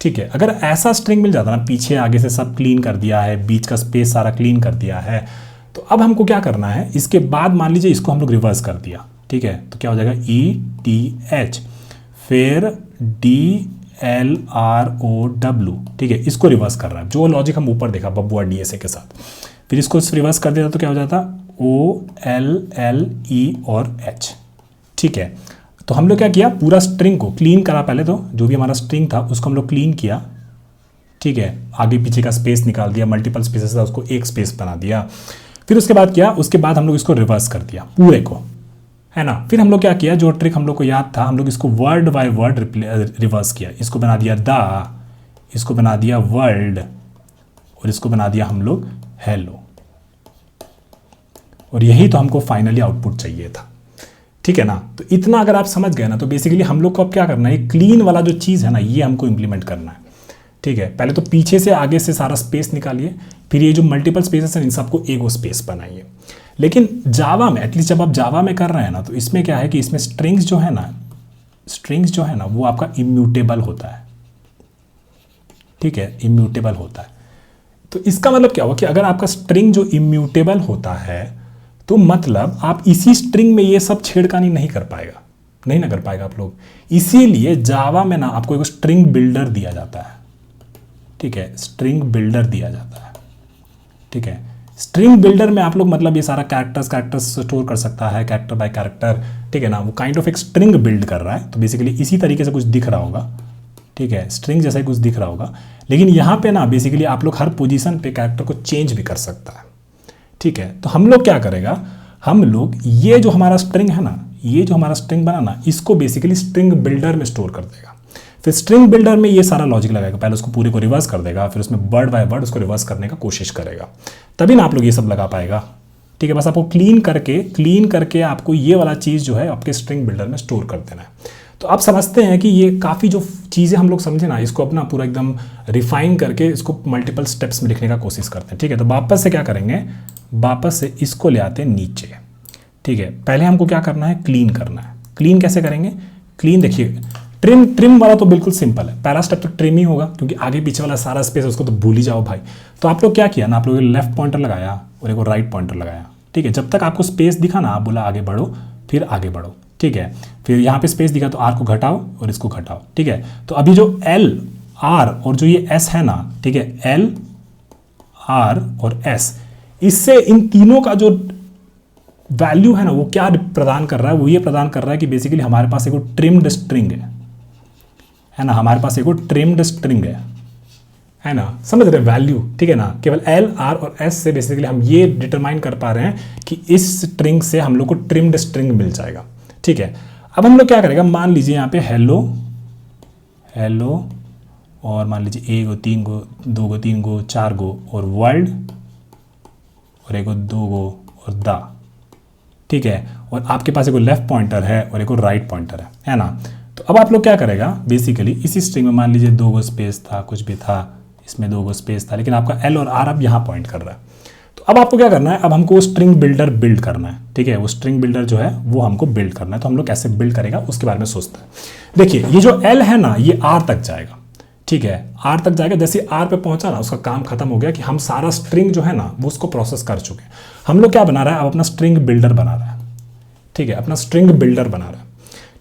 ठीक है। अगर ऐसा स्ट्रिंग मिल जाता ना, पीछे आगे से सब क्लीन कर दिया है, बीच का स्पेस सारा क्लीन कर दिया है, तो अब हमको क्या करना है, इसके बाद मान लीजिए इसको हम लोग रिवर्स कर दिया, ठीक है। तो क्या हो जाएगा ETH, फिर DLROW, ठीक है, इसको रिवर्स कर रहा है, जो लॉजिक हम ऊपर देखा बबुआ DSA के साथ। फिर इसको रिवर्स कर देता तो क्या हो जाता, OLLE और H, ठीक है। तो हम लोग क्या किया, पूरा स्ट्रिंग को क्लीन करा, पहले तो जो भी हमारा स्ट्रिंग था उसको हम लोग क्लीन किया, ठीक है, आगे पीछे का स्पेस निकाल दिया, मल्टीपल स्पेसेस था उसको एक स्पेस बना दिया। फिर उसके बाद क्या, उसके बाद हम लोग इसको रिवर्स कर दिया पूरे को, है ना। फिर हम लोग क्या किया, जो ट्रिक हम लोग को याद था, हम लोग इसको वर्ड बाय वर्ड रिवर्स किया, इसको बना दिया द, इसको बना दिया वर्ल्ड, और इसको बना दिया हम लोग हेलो, और यही तो हमको फाइनली आउटपुट चाहिए था, ठीक है ना। तो इतना अगर आप समझ गए ना, तो बेसिकली हम लोग को अब क्या करना है, क्लीन वाला जो चीज़ है ना, ये हमको इंप्लीमेंट करना है, ठीक है। पहले तो पीछे से आगे से सारा स्पेस निकालिए, फिर ये जो मल्टीपल स्पेसेस हैं इन सबको एगो स्पेस बनाइए। लेकिन जावा में, एटलीस्ट जब आप जावा में कर रहे हैं ना, तो इसमें क्या है कि इसमें स्ट्रिंग्स जो है ना, वो आपका इम्यूटेबल होता है, ठीक है, इम्यूटेबल होता है। तो इसका मतलब क्या हुआ कि अगर आपका स्ट्रिंग जो इम्यूटेबल होता है तो मतलब आप इसी स्ट्रिंग में ये सब छेड़खानी नहीं कर पाएगा, नहीं ना कर पाएगा आप लोग। इसीलिए जावा में ना आपको एक स्ट्रिंग बिल्डर दिया जाता है, ठीक है, स्ट्रिंग बिल्डर दिया जाता है, ठीक है। स्ट्रिंग बिल्डर में आप लोग मतलब ये सारा कैरेक्टर्स स्टोर कर सकता है, कैरेक्टर बाय कैरेक्टर, ठीक है ना, वो काइंड ऑफ एक स्ट्रिंग बिल्ड कर रहा है। तो बेसिकली इसी तरीके से कुछ दिख रहा होगा, ठीक है, स्ट्रिंग जैसा ही कुछ दिख रहा होगा। लेकिन यहाँ पे ना बेसिकली आप लोग हर पोजीशन पे कैरेक्टर को चेंज भी कर सकता है, ठीक है। तो हम लोग क्या करेगा, हम लोग ये जो हमारा स्ट्रिंग है ना, ये जो हमारा स्ट्रिंग बना ना, इसको बेसिकली स्ट्रिंग बिल्डर में स्टोर कर देगा। फिर स्ट्रिंग बिल्डर में ये सारा लॉजिक लगाएगा, पहले उसको पूरे को रिवर्स कर देगा, फिर उसमें वर्ड बाय वर्ड उसको रिवर्स करने का कोशिश करेगा, तभी ना आप लोग ये सब लगा पाएगा, ठीक है। बस आपको क्लीन करके आपको ये वाला चीज़ जो है आपके स्ट्रिंग बिल्डर में स्टोर कर देना है। तो आप समझते हैं कि ये काफ़ी जो चीज़ें हम लोग समझे ना, इसको अपना पूरा एकदम रिफाइन करके इसको मल्टीपल स्टेप्स में लिखने का कोशिश करते हैं, ठीक है। तो वापस से क्या करेंगे, वापस से इसको ले आते हैं नीचे, ठीक है। पहले हमको क्या करना है, क्लीन करना है। क्लीन कैसे करेंगे, क्लीन देखिए, ट्रिम वाला तो बिल्कुल सिंपल है, पहला स्टेप तो ट्रिम ही होगा, क्योंकि आगे पीछे वाला सारा स्पेस है उसको तो भूल ही जाओ भाई। तो आप लोग क्या किया ना, आप लोग लेफ्ट पॉइंटर लगाया और एक राइट पॉइंटर लगाया, ठीक है। जब तक आपको स्पेस दिखा ना, आप बोला आगे बढ़ो, फिर आगे बढ़ो, ठीक है। फिर यहाँ पे स्पेस दिखा तो आर को घटाओ और इसको घटाओ, ठीक है। तो अभी जो एल आर और जो ये एस है ना, ठीक है, एल आर और एस, इससे इन तीनों का जो वैल्यू है ना, वो क्या प्रदान कर रहा है, वो ये प्रदान कर रहा है कि बेसिकली हमारे पास एक ट्रिम्ड स्ट्रिंग है ना, हमारे पास एक ट्रिम्ड स्ट्रिंग है ना, समझ रहे वैल्यू, ठीक है ना। केवल एल आर और एस से बेसिकली हम ये डिटरमाइन कर पा रहे हैं कि इस स्ट्रिंग से हम लोग को ट्रिम्ड स्ट्रिंग मिल जाएगा, ठीक है। अब हम लोग क्या करेगा, मान लीजिए यहाँ पे हेलो और मान लीजिए 1 गो 3 गो 2 गो 3 गो 4 गो और वर्ल्ड और 1 गो 2 गो और द, ठीक है। और आपके पास एक लेफ्ट पॉइंटर है और एक राइट पॉइंटर है ना। तो अब आप लोग क्या करेगा, बेसिकली इसी स्ट्रिंग में मान लीजिए 2 गो स्पेस था, कुछ भी था, इसमें 2 गो स्पेस था, लेकिन आपका एल और आर अब यहाँ पॉइंट कर रहा है। तो अब आपको क्या करना है, अब हमको स्ट्रिंग बिल्डर बिल्ड करना है, ठीक है। वो स्ट्रिंग बिल्डर जो है वो हमको बिल्ड करना है। तो हम लोग कैसे बिल्ड करेगा उसके बारे में सोचते हैं। देखिए ये जो एल है ना, ये आर तक जाएगा, ठीक है, आर तक जाएगा। जैसे आर पे पहुंचा ना, उसका काम खत्म हो गया कि हम सारा स्ट्रिंग जो है ना वो उसको प्रोसेस कर चुके हैं। हम लोग क्या बना रहा है, अब अपना स्ट्रिंग बिल्डर बना रहा है, ठीक है, अपना स्ट्रिंग बिल्डर बना रहा है,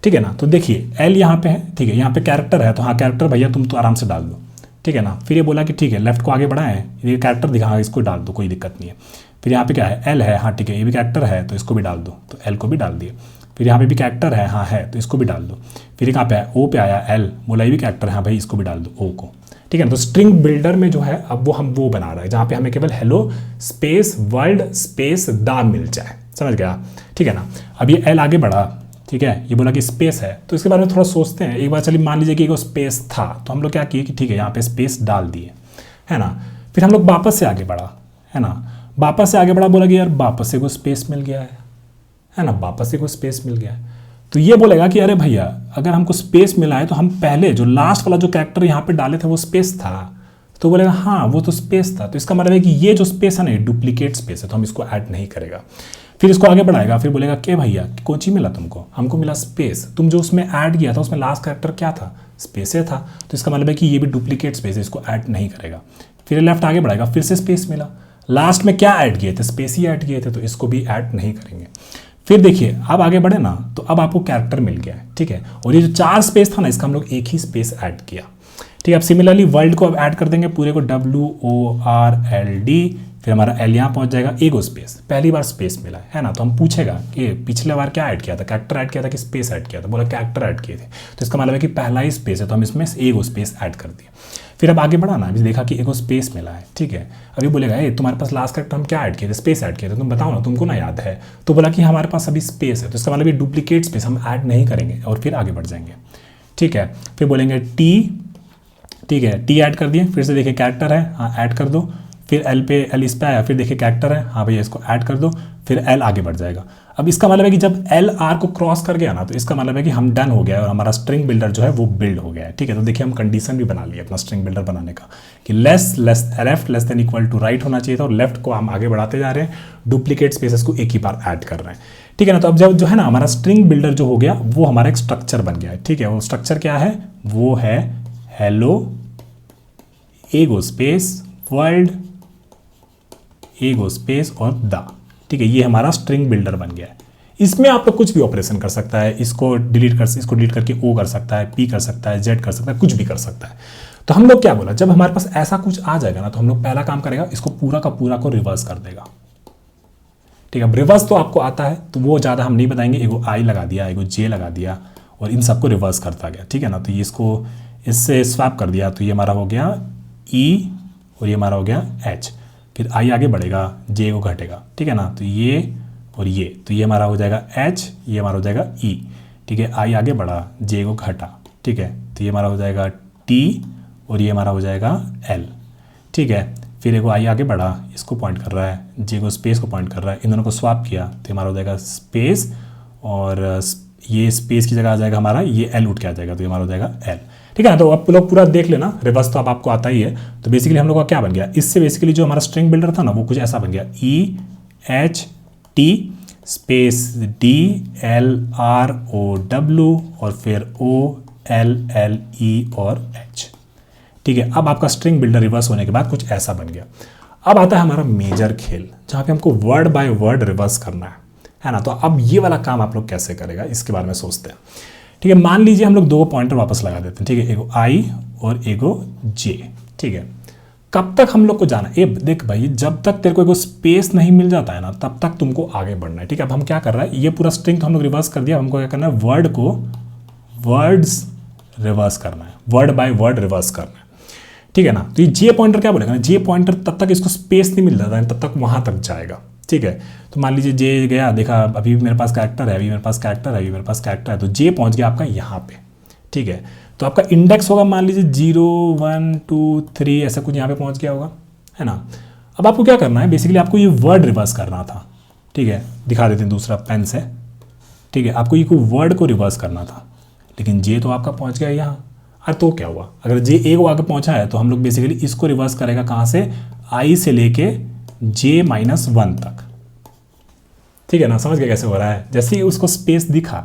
ठीक है ना। तो देखिए एल यहाँ पे है, ठीक है, यहाँ पे कैरेक्टर है, तो हाँ कैरेक्टर भैया तुम तो आराम से डाल दो, ठीक है ना। फिर ये बोला कि ठीक है लेफ्ट को आगे बढ़ाएं, ये कैरेक्टर दिखा, हाँ इसको डाल दो, कोई दिक्कत नहीं है। फिर यहाँ पे क्या है, एल है, हाँ ठीक है, ये भी कैरेक्टर है तो इसको भी डाल दो, तो एल को भी डाल दिए। फिर यहाँ पे भी कैरेक्टर है, हाँ है, तो इसको भी डाल दो। फिर कहाँ पे है, ओ पे आया एल, बोला ये भी कैरेक्टर है, हाँ भाई इसको भी डाल दो, ओ को, ठीक है ना। तो स्ट्रिंग बिल्डर में जो है अब वो बना रहा है जहाँ पे हमें केवल हेलो स्पेस वर्ल्ड स्पेस दा मिल जाए, समझ गया, ठीक है ना। अब ये एल आगे बढ़ा, ठीक है, ये बोला कि स्पेस है, तो इसके बारे में थोड़ा सोचते हैं एक बार। चलिए मान लीजिए कि एक स्पेस था, तो हम लोग क्या किए कि ठीक है यहाँ पे स्पेस डाल दिए, है ना। फिर हम लोग वापस से आगे बढ़ा, है ना, वापस से आगे बढ़ा, बोला कि यार वापस से कोई स्पेस मिल गया है ना, वापस से कोई स्पेस मिल गया है। तो ये बोलेगा कि अरे भैया अगर हमको स्पेस मिला है तो हम पहले जो लास्ट वाला जो कैरेक्टर यहाँ पे डाले थे वो स्पेस था, तो बोलेगा हाँ वो तो स्पेस था। तो इसका मतलब है कि ये जो स्पेस है ना, डुप्लीकेट स्पेस है, तो हम इसको ऐड नहीं करेगा। फिर इसको आगे बढ़ाएगा, फिर बोलेगा कि भैया कौन सी मिला तुमको, हमको मिला स्पेस, तुम जो उसमें ऐड किया था उसमें लास्ट कैरेक्टर क्या था, स्पेस था, तो इसका मतलब है कि ये भी डुप्लीकेट स्पेस है, इसको ऐड नहीं करेगा। फिर लेफ्ट आगे बढ़ाएगा, फिर से स्पेस मिला, लास्ट में क्या ऐड किए थे, स्पेस ही ऐड किए थे, तो इसको भी ऐड नहीं करेंगे। फिर देखिए अब आगे बढ़े ना, तो अब आपको कैरेक्टर मिल गया है, ठीक है। और ये जो 4 स्पेस था ना, इसका हम लोग एक ही स्पेस ऐड किया, ठीक है। अब सिमिलरली वर्ल्ड को अब ऐड कर देंगे पूरे को, WORLD, फिर हमारा एल यहाँ पहुंच जाएगा, एगो स्पेस, पहली बार स्पेस मिला है ना। तो हम पूछेगा कि पिछले बार क्या ऐड किया था, कैरेक्टर ऐड किया था कि स्पेस ऐड किया था, बोला कैरेक्टर ऐड किए थे, तो इसका मतलब है कि पहला ही स्पेस है, तो हम इसमें एगो स्पेस ऐड कर दिया। फिर अब आगे बढ़ा ना, अभी देखा कि एगो स्पेस मिला है, ठीक है। अभी बोलेगा ए तुम्हारे पास लास्ट कैरेक्टर हम क्या ऐड किए थे, स्पेस ऐड किए थे, तुम बताओ ना, तुमको ना याद है, तो बोला कि हमारे पास अभी स्पेस है, तो इसका मतलब ये डुप्लीकेट स्पेस हम ऐड नहीं करेंगे और फिर आगे बढ़ जाएंगे, ठीक है। फिर बोलेंगे टी, ठीक है, टी ऐड कर दिए, फिर से देखिए कैरेक्टर है, हाँ ऐड कर दो। फिर एल पे, एल इस पे आया, फिर देखिए कैरेक्टर है, हाँ भैया इसको ऐड कर दो, फिर एल आगे बढ़ जाएगा। अब इसका मतलब है कि जब एल आर को क्रॉस कर गया ना, तो इसका मतलब है कि हम डन हो गया और हमारा स्ट्रिंग बिल्डर जो है वो बिल्ड हो गया है, ठीक है। तो देखिए हम कंडीशन भी बना लिया अपना स्ट्रिंग बिल्डर बनाने का कि left less than equal to right होना चाहिए था, और लेफ्ट को हम आगे बढ़ाते जा रहे हैं, डुप्लीकेट स्पेसेस को एक ही बार ऐड कर रहे हैं, ठीक है ना। तो अब जब जो है ना हमारा स्ट्रिंग बिल्डर जो हो गया वो हमारा एक स्ट्रक्चर बन गया है, ठीक है। वो स्ट्रक्चर क्या है, वो है हेलो एगो स्पेस वर्ल्ड एगो स्पेस और द। ठीक है, ये हमारा स्ट्रिंग बिल्डर बन गया है। इसमें आप लोग कुछ भी ऑपरेशन कर सकता है, इसको डिलीट करके ओ कर सकता है, पी कर सकता है, जेड कर सकता है, कुछ भी कर सकता है। तो हम लोग क्या बोला, जब हमारे पास ऐसा कुछ आ जाएगा ना, तो हम लोग पहला काम करेगा, इसको पूरा का पूरा को रिवर्स कर देगा। ठीक है, रिवर्स तो आपको आता है, तो वो ज़्यादा हम नहीं बताएंगे। एगो आई लगा दिया, एगो जे लगा दिया और इन सबको रिवर्स करता गया। ठीक है ना, तो ये इसको इससे स्वैप कर दिया, तो ये हमारा हो गया ई और ये हमारा हो गया एच। फिर आई आगे बढ़ेगा, जे को घटेगा। ठीक है ना, तो ये और ये, तो ये हमारा हो जाएगा एच, ये हमारा हो जाएगा ई। ठीक है, आई आगे बढ़ा, जे को घटा। ठीक है, तो ये हमारा हो जाएगा टी और ये हमारा हो जाएगा एल। ठीक है, फिर एगो आई आगे बढ़ा, इसको पॉइंट कर रहा है, जे को स्पेस को पॉइंट कर रहा है, इन दोनों को स्वैप किया तो हमारा हो जाएगा स्पेस और ये स्पेस की जगह आ जाएगा हमारा ये एल उठ के आ जाएगा, तो ये हमारा हो जाएगा एल। ठीक है ना, तो आप लोग पूरा देख लेना, रिवर्स तो अब आपको आता ही है। तो बेसिकली हम लोग का क्या बन गया, इससे बेसिकली जो हमारा स्ट्रिंग बिल्डर था ना, वो कुछ ऐसा बन गया, E H T space D L R O W और फिर ओ एल एल ई और एच। ठीक है, अब आपका स्ट्रिंग बिल्डर रिवर्स होने के बाद कुछ ऐसा बन गया। अब आता है हमारा मेजर खेल, जहाँ पे हमको वर्ड बाय वर्ड रिवर्स करना है ना। तो अब ये वाला काम आप लोग कैसे करेगा, इसके बारे में सोचते हैं। ठीक है, मान लीजिए हम लोग दो पॉइंटर वापस लगा देते हैं। ठीक है, एगो आई और एगो जे। ठीक है, कब तक हम लोग को जाना है, देख भाई, जब तक तेरे को एगो स्पेस नहीं मिल जाता है ना, तब तक तुमको आगे बढ़ना है। ठीक है, अब हम क्या कर रहे हैं, ये पूरा स्ट्रिंग तो हम लोग रिवर्स कर दिया, हमको क्या करना है, वर्ड को वर्ड्स रिवर्स करना है, वर्ड बाय वर्ड रिवर्स करना है। ठीक है ना, तो ये जे पॉइंटर क्या बोलेगा ना, जे पॉइंटर तब तक इसको स्पेस नहीं मिल रहा है, तब तक वहां तक जाएगा। ठीक है, तो मान लीजिए जे गया, देखा अभी मेरे पास कैरेक्टर है, अभी मेरे पास कैरेक्टर है, अभी मेरे पास कैरेक्टर है, तो जे पहुंच गया आपका यहाँ पे। ठीक है, तो आपका इंडेक्स होगा मान लीजिए 0 1 2 3 ऐसा कुछ यहाँ पे पहुंच गया होगा, है ना। अब आपको क्या करना है, बेसिकली आपको ये वर्ड रिवर्स करना था। ठीक है, दिखा देते हैं दूसरा पेन से। ठीक है, आपको ये कोई वर्ड को रिवर्स करना था, लेकिन जे तो आपका पहुंच गया यहाँ। अरे तो क्या हुआ, अगर जे ए को आगे पहुंचा है तो हम लोग बेसिकली इसको रिवर्स करेगा कहाँ से, आई से लेके j-1 तक। ठीक है ना, समझ गया कैसे हो रहा है। जैसे ही उसको स्पेस दिखा,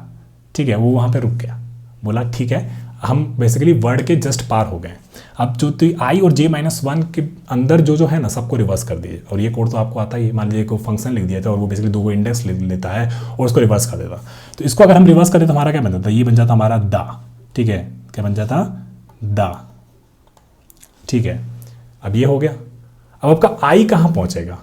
ठीक है, वो वहाँ पे रुक गया, बोला ठीक है, हम बेसिकली वर्ड के जस्ट पार हो गए। अब जो तो आई और j-1 के अंदर जो है ना, सबको रिवर्स कर दीजिए। और ये कोड तो आपको आता ही, मान लीजिए कोई फंक्शन लिख दिया था और वो बेसिकली दो इंडेक्स लेता है और उसको रिवर्स कर देता। तो इसको अगर हम रिवर्स करें तो हमारा क्या बन जाता, ये बन जाता हमारा दा। ठीक है, क्या बन जाता, दा। ठीक है, अब ये हो गया। अब आपका आई कहाँ पहुंचेगा,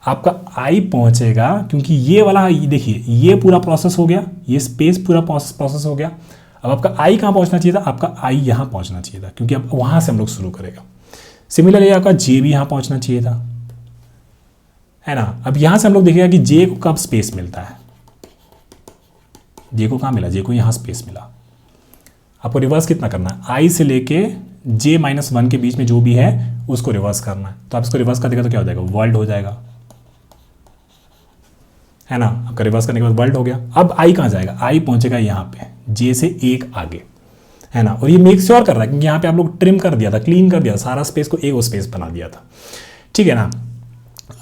आपका आई पहुंचेगा, क्योंकि ये वाला देखिए ये पूरा प्रोसेस हो गया, ये स्पेस पूरा प्रोसेस हो गया। अब आपका आई कहाँ पहुंचना चाहिए था, आपका आई यहाँ पहुंचना चाहिए था, क्योंकि अब वहां से हम लोग शुरू करेगा। सिमिलरली आपका जे भी यहाँ पहुंचना चाहिए था, है ना। अब यहां से हम लोग देखेगा कि जे को कब स्पेस मिलता है, जे को कहाँ मिला, जे को यहाँ स्पेस मिला। आपको रिवर्स कितना करना है, आई से लेके j-1 के बीच में जो भी है उसको रिवर्स करना है। तो आप इसको रिवर्स कर देगा तो क्या हो जाएगा, वर्ल्ड हो जाएगा, है ना। आपका रिवर्स करने के बाद वर्ल्ड हो गया। अब आई कहाँ जाएगा, आई पहुंचेगा यहाँ पे जे से एक आगे, है ना। और ये मेक श्योर कर रहा है क्योंकि यहाँ पे आप लोग ट्रिम कर दिया था, क्लीन कर दिया था, सारा स्पेस को एक स्पेस बना दिया था। ठीक है ना,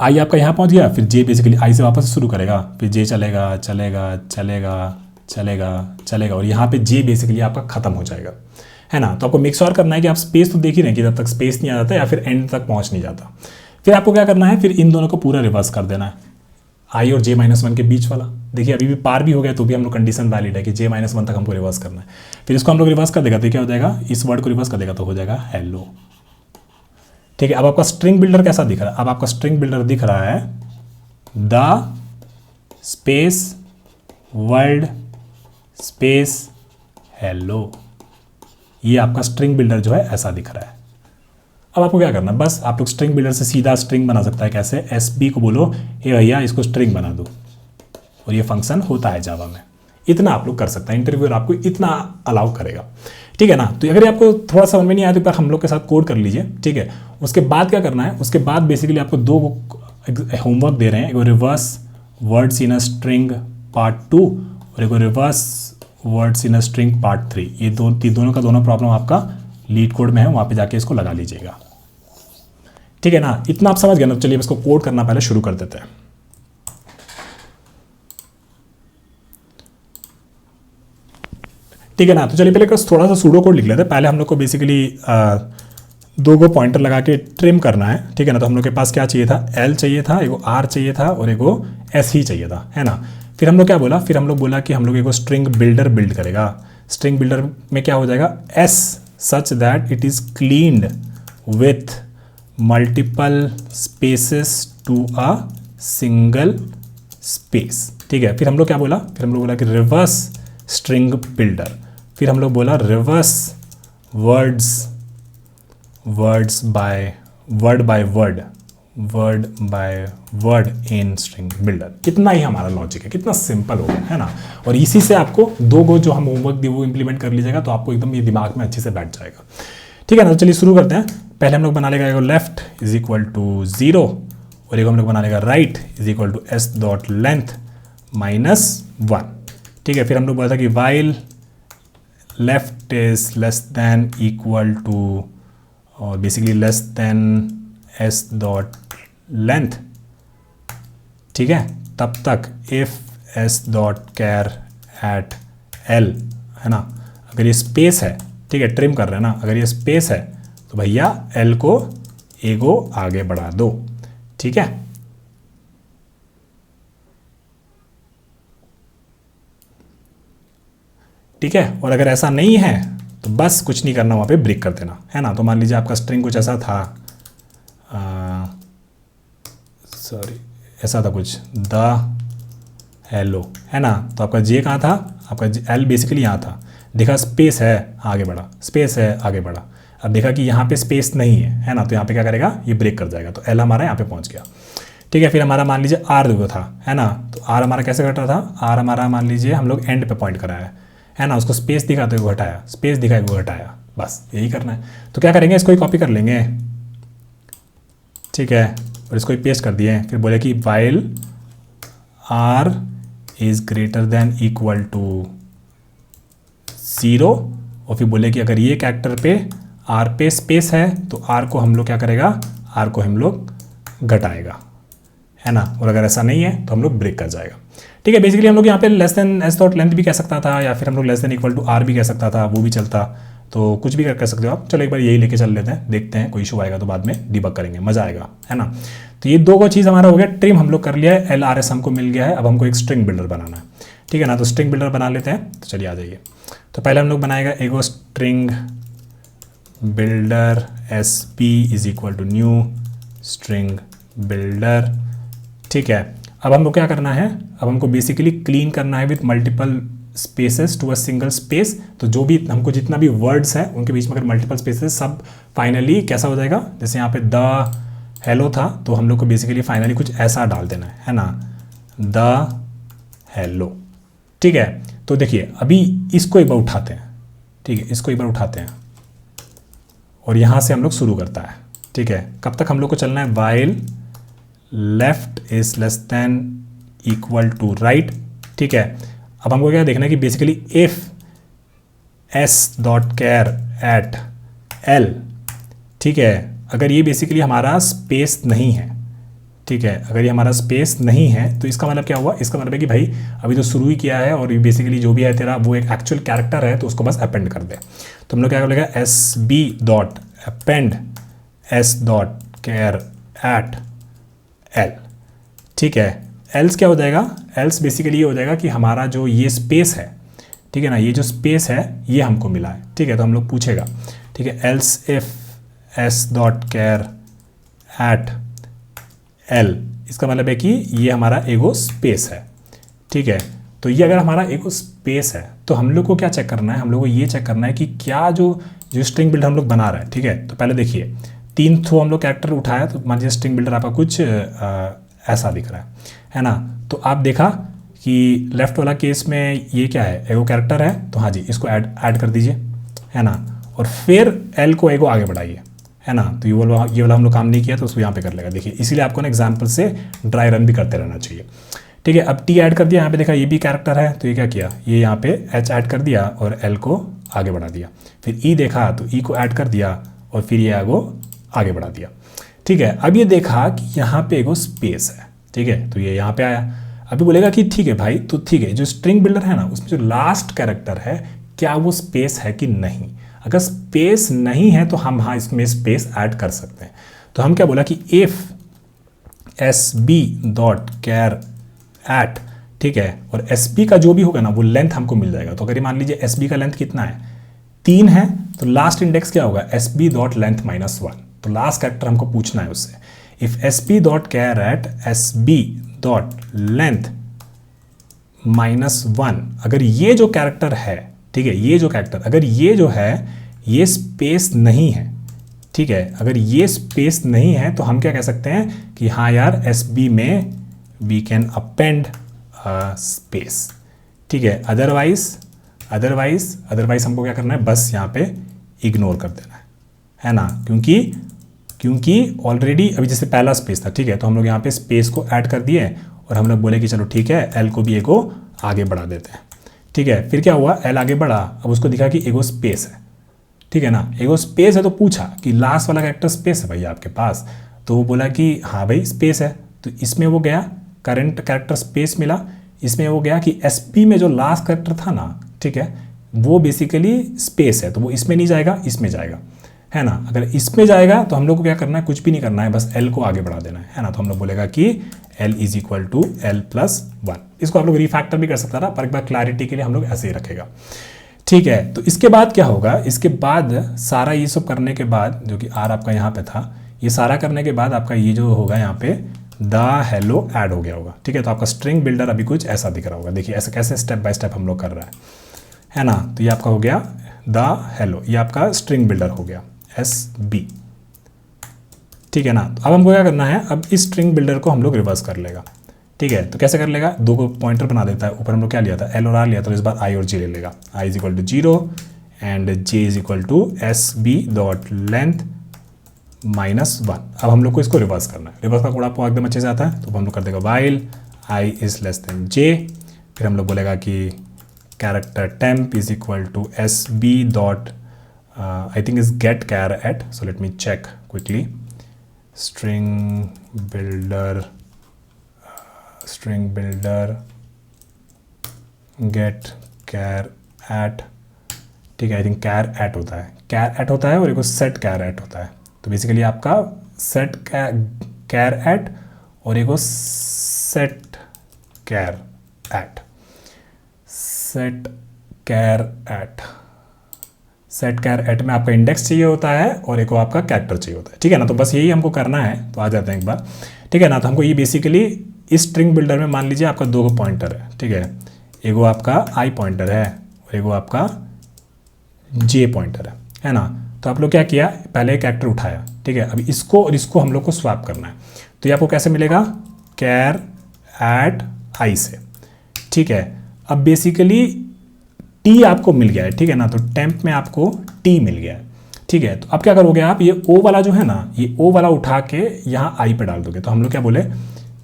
आई आपका यहाँ पहुंच गया, फिर जे बेसिकली आई से वापस शुरू करेगा, फिर जे चलेगा चलेगा चलेगा चलेगा चलेगा और यहाँ पे जे बेसिकली आपका खत्म हो जाएगा, है ना। तो आपको मेक श्योर करना है कि आप स्पेस तो देख ही रहे हैं कि जब तक स्पेस नहीं आ जाता या फिर एंड तक पहुंच नहीं जाता। फिर आपको क्या करना है, फिर इन दोनों को पूरा रिवर्स कर देना है, आई और j-1 के बीच वाला। देखिए अभी भी पार भी हो गया तो भी हम लोग कंडीशन वैलिड है कि j-1 तक हमको रिवर्स करना है। फिर इसको हम लोग रिवर्स कर देगा तो क्या हो जाएगा, इस वर्ड को रिवर्स कर देगा तो हो जाएगा हेलो। ठीक है, अब आपका स्ट्रिंग बिल्डर कैसा दिख रहा है, अब आपका स्ट्रिंग बिल्डर दिख रहा है the space world space hello. ये आपका स्ट्रिंग बिल्डर जो है ऐसा दिख रहा है। अब आपको क्या करना है, बस आप लोग स्ट्रिंग बिल्डर से सीधा स्ट्रिंग बना सकता है। कैसे, एसबी को बोलो ए भैया इसको स्ट्रिंग बना दो, और ये फंक्शन होता है जावा में। इतना आप लोग कर सकते हैं, इंटरव्यूअर आपको इतना अलाउ करेगा। ठीक है ना। तो अगर आपको थोड़ा समझ में नहीं आया तो एक बार हम लोग के साथ कोड कर लीजिए। ठीक है, उसके बाद क्या करना है, उसके बाद बेसिकली आपको दो होमवर्क दे रहे हैं, एक reverse words in a string part 2 और एक reverse words in a string part 3। ये दोनों का दोनों प्रॉब्लम आपका लीड कोड में है, वहाँ पे जाके इसको लगा लीजिएगा। ठीक है ना, इतना आप समझ गए ना। तो चलिए इसको कोड करना पहले शुरू कर देते हैं। ठीक है ना, तो चलिए पहले थोड़ा सा सूडो कोड लिख लेते हैं। पहले हम लोग को बेसिकली दो को पॉइंटर लगा के ट्रिम करना है, ठीक है ना। तो हम लोग के पास क्या चाहिए था, एल चाहिए था, एगो आर चाहिए था और एगो एस ही चाहिए था, है ना। फिर हम लोग क्या बोला, फिर हम लोग बोला कि हम लोग एगो स्ट्रिंग बिल्डर बिल्ड करेगा। स्ट्रिंग बिल्डर में क्या हो जाएगा, s such that it is cleaned with multiple spaces to a single space, ठीक है। फिर हम लोग क्या बोला, फिर हम लोग बोला कि रिवर्स स्ट्रिंग बिल्डर। फिर हम लोग बोला reverse word by word in string builder. कितना ही हमारा लॉजिक है, कितना सिंपल हो गया, है ना। और इसी से आपको दो गो जो हम होमवर्क दिए वो इंप्लीमेंट कर लीजिएगा, तो आपको एकदम ये दिमाग में अच्छे से बैठ जाएगा, ठीक है ना। तो चलिए शुरू करते हैं। पहले हम लोग बना लेगा एगो लेफ्ट इज इक्वल टू 0 और एगो हम लोग बना लेगा right is equal to S dot length -1, ठीक है। फिर हम लोग बोला था कि while left is less than equal to और basically less than S dot length, ठीक है, तब तक if S dot char at L, है ना। अगर ये स्पेस है, ठीक है, ट्रिम कर रहे हैं ना, अगर ये स्पेस है तो भैया एल को एगो आगे बढ़ा दो, ठीक है। ठीक है, और अगर ऐसा नहीं है तो बस कुछ नहीं करना, वहाँ पे ब्रेक कर देना, है ना। तो मान लीजिए आपका स्ट्रिंग कुछ ऐसा था, ऐसा था कुछ द हेलो, है ना। तो आपका जे कहाँ था, आपका एल बेसिकली यहाँ था। देखा स्पेस है, आगे बढ़ा, स्पेस है, आगे बढ़ा। अब देखा कि यहाँ पे स्पेस नहीं है ना, तो यहाँ पे क्या करेगा, ये ब्रेक कर जाएगा, तो एल हमारा यहाँ पे पहुँच गया, ठीक है। फिर हमारा मान लीजिए आर देखो था, है ना। तो आर हमारा कैसे घट रहा था, आर हमारा मान लीजिए हम लोग एंड पे पॉइंट कराया है ना, उसको स्पेस दिखाते हुए घटाया, स्पेस दिखाए हुए घटाया, बस यही करना है। तो क्या करेंगे, इसको ही कॉपी कर लेंगे, ठीक है, और इसको ही पेस्ट कर दिए। फिर बोले कि while r is greater than equal to 0 और फिर बोले कि अगर ये कैरेक्टर पे आर पे स्पेस है तो आर को हम लोग क्या करेगा, आर को हम लोग घटाएगा, है ना। और अगर ऐसा नहीं है तो हम लोग ब्रेक कर जाएगा, ठीक है। बेसिकली हम लोग यहाँ पे less than S dot length भी कह सकता था, या फिर हम लोग less than equal to r भी कह सकता था, वो भी चलता। तो कुछ भी कर सकते हो आप। चलो एक बार यही लेके चल लेते हैं, देखते हैं कोई इशू आएगा तो बाद में डिबग करेंगे, मजा आएगा, है ना। तो ये दो को चीज़ हमारा हो गया, ट्रिम हम लोग कर लिया है, एल आर एस हमको मिल गया है। अब हमको एक स्ट्रिंग बिल्डर बनाना है, ठीक है ना। तो स्ट्रिंग बिल्डर बना लेते हैं, तो चलिए आ जाइए। तो पहले हम लोग बनाएगा एगो string builder s p is equal to new string builder, ठीक है। अब हमको क्या करना है, अब हमको बेसिकली क्लीन करना है with multiple spaces to a single space. तो जो भी हमको जितना भी वर्ड्स हैं उनके बीच में अगर मल्टीपल स्पेसेस, सब फाइनली कैसा हो जाएगा, जैसे यहाँ पे द हेलो था तो हम लोग को बेसिकली फाइनली कुछ ऐसा डाल देना है ना, द हेलो, ठीक है। तो देखिए अभी इसको एक बार उठाते हैं, ठीक है, इसको एक बार उठाते हैं और यहाँ से हम लोग शुरू करता है, ठीक है। कब तक हम लोग को चलना है, while left is less than equal to right, ठीक है। अब हमको क्या देखना है कि basically if S dot char at l, ठीक है, अगर ये बेसिकली हमारा स्पेस नहीं है, ठीक है, अगर ये हमारा स्पेस नहीं है तो इसका मतलब क्या हुआ, इसका मतलब है कि भाई अभी तो शुरू ही किया है और बेसिकली जो भी है तेरा वो एक एक्चुअल कैरेक्टर है, तो उसको बस अपेंड कर दे। तो हम लोग क्या करेगा, s B dot append s dot char at l, ठीक है। एल्स क्या हो जाएगा, एल्स बेसिकली ये हो जाएगा कि हमारा जो ये स्पेस है, ठीक है ना, ये जो स्पेस है ये हमको मिला है, ठीक है। तो हम लोग पूछेगा, ठीक है, else if S dot char at l, इसका मतलब है कि ये हमारा एगो स्पेस है, ठीक है। तो ये अगर हमारा एगो स्पेस है तो हम लोग को क्या चेक करना है, हम लोग को ये चेक करना है कि क्या जो स्ट्रिंग बिल्डर हम लोग बना रहे हैं, ठीक है। तो पहले देखिए 3 थ्रो हम लोग कैरेक्टर उठाया, तो मान लीजिए स्ट्रिंग बिल्डर आपका कुछ ऐसा दिख रहा है ना। तो आप देखा कि लेफ्ट वाला केस में ये क्या है, एगो कैरेक्टर है, तो हाँ जी इसको ऐड कर दीजिए, है ना। और फिर एल को एगो आगे बढ़ाइए, है ना। तो ये वाला हम लोग काम नहीं किया तो उसको यहाँ पे कर लेगा, देखिए। इसीलिए आपको ना एग्जाम्पल से ड्राई रन भी करते रहना चाहिए, ठीक है। अब टी ऐड कर दिया, यहाँ पे देखा ये भी कैरेक्टर है, तो ये क्या किया, ये यहाँ पे एच ऐड कर दिया और एल को आगे बढ़ा दिया। फिर ई देखा तो ई को ऐड कर दिया और फिर ये आगे बढ़ा दिया, ठीक है। अब ये देखा कि यहाँ पे एगो स्पेस है, ठीक है, तो ये यहाँ पे आया। अभी बोलेगा कि ठीक है भाई, तो ठीक है, जो स्ट्रिंग बिल्डर है ना उसमें जो लास्ट कैरेक्टर है क्या वो स्पेस है कि नहीं। अगर स्पेस नहीं है तो हम हाँ इसमें स्पेस ऐड कर सकते हैं। तो हम क्या बोला कि if s B dot char at, ठीक है, और एस बी का जो भी होगा ना वो लेंथ हमको मिल जाएगा। तो अगर मान लीजिए एस बी का लेंथ कितना है 3 है, तो लास्ट इंडेक्स क्या होगा एस बी डॉट लेंथ -1। तो लास्ट कैरेक्टर हमको पूछना है उससे, if s B dot char at s B dot length -1, अगर ये जो कैरेक्टर है, ठीक है, ये जो कैरेक्टर अगर ये जो है ये स्पेस नहीं है, ठीक है, अगर ये स्पेस नहीं है तो हम क्या कह सकते हैं कि हाँ यार एस बी में वी कैन अपेंड स्पेस, ठीक है। अदरवाइज हमको क्या करना है, बस यहाँ पे इग्नोर कर देना है ना, क्योंकि ऑलरेडी अभी जैसे पहला स्पेस था, ठीक है, तो हम लोग यहाँ पे स्पेस को ऐड कर दिए और हम लोग बोले कि चलो ठीक है एल को भी एगो आगे बढ़ा देते हैं, ठीक है। फिर क्या हुआ, एल आगे बढ़ा, अब उसको दिखा कि एगो स्पेस है, ठीक है ना, एगो स्पेस है, तो पूछा कि लास्ट वाला कैरेक्टर स्पेस है भैया आपके पास, तो वो बोला कि हाँ भाई स्पेस है। तो इसमें वो गया करंट कैरेक्टर स्पेस मिला, इसमें वो गया कि एस पी में जो लास्ट कैरेक्टर था ना, ठीक है, वो बेसिकली स्पेस है, तो वो इसमें नहीं जाएगा, इसमें जाएगा, है ना। अगर इसमें जाएगा तो हम लोग को क्या करना है, कुछ भी नहीं करना है, बस एल को आगे बढ़ा देना है ना। तो हम लोग बोलेगा कि l is equal to l plus 1। इसको आप लोग रिफैक्टर भी कर सकता था, पर एक बार क्लैरिटी के लिए हम लोग ऐसे ही रखेगा, ठीक है। तो इसके बाद क्या होगा, इसके बाद सारा ये सब करने के बाद, जो कि आर आपका यहाँ पे था, ये सारा करने के बाद आपका ये जो होगा यहाँ पे द हेलो ऐड हो गया होगा, ठीक है। तो आपका स्ट्रिंग बिल्डर अभी कुछ ऐसा दिख रहा होगा, देखिए ऐसे कैसे स्टेप बाय स्टेप हम लोग कर रहा है ना। तो ये आपका हो गया द हेलो, ये आपका स्ट्रिंग बिल्डर हो गया एस बी, ठीक है ना। तो अब हमको क्या करना है, अब इस स्ट्रिंग बिल्डर को हम लोग रिवर्स कर लेगा, ठीक है। तो कैसे कर लेगा, दो को पॉइंटर बना देता है, ऊपर हम लोग क्या लिया था एल और आर लिया, तो इस बार आई और जे ले लेगा, I is equal to 0 and J is equal to S B dot length -1। अब हम लोग को इसको रिवर्स करना है, रिवर्स का कोड आपको एकदम अच्छे से आता है, तो हम लोग कर देगा while I is less than J, फिर हम लोग बोलेगा कि character temp is equal to S B dot I think is get char at, so let me check quickly, string builder get char at, ठीक है, आई थिंक कैर एट होता है और एक सेट कैर एट होता है। तो बेसिकली आपका सेट कैर एट और एक सेट कैर एट में आपका इंडेक्स चाहिए होता है और एक आपका कैरेक्टर चाहिए होता है, ठीक है ना। तो बस यही हमको करना है, तो आ जाते हैं एक बार, ठीक है ना। तो हमको ये बेसिकली इस स्ट्रिंग बिल्डर में मान लीजिए आपका 2 पॉइंटर है, ठीक है, एगो आपका आई पॉइंटर है और एगो आपका जे पॉइंटर है ना। तो आप लोग क्या किया, पहले एक कैरेक्टर उठाया, ठीक है, अब इसको और इसको हम लोग को स्वैप करना है। तो ये आपको कैसे मिलेगा, कैर एट आई से, ठीक है। अब बेसिकली टी आपको मिल गया है, ठीक है ना, तो टेम्प में आपको टी मिल गया है, ठीक है। तो अब क्या करोगे आप, ये ओ वाला जो है ना, ये ओ वाला उठा के यहाँ आई पे डाल दोगे। तो हम लोग क्या बोले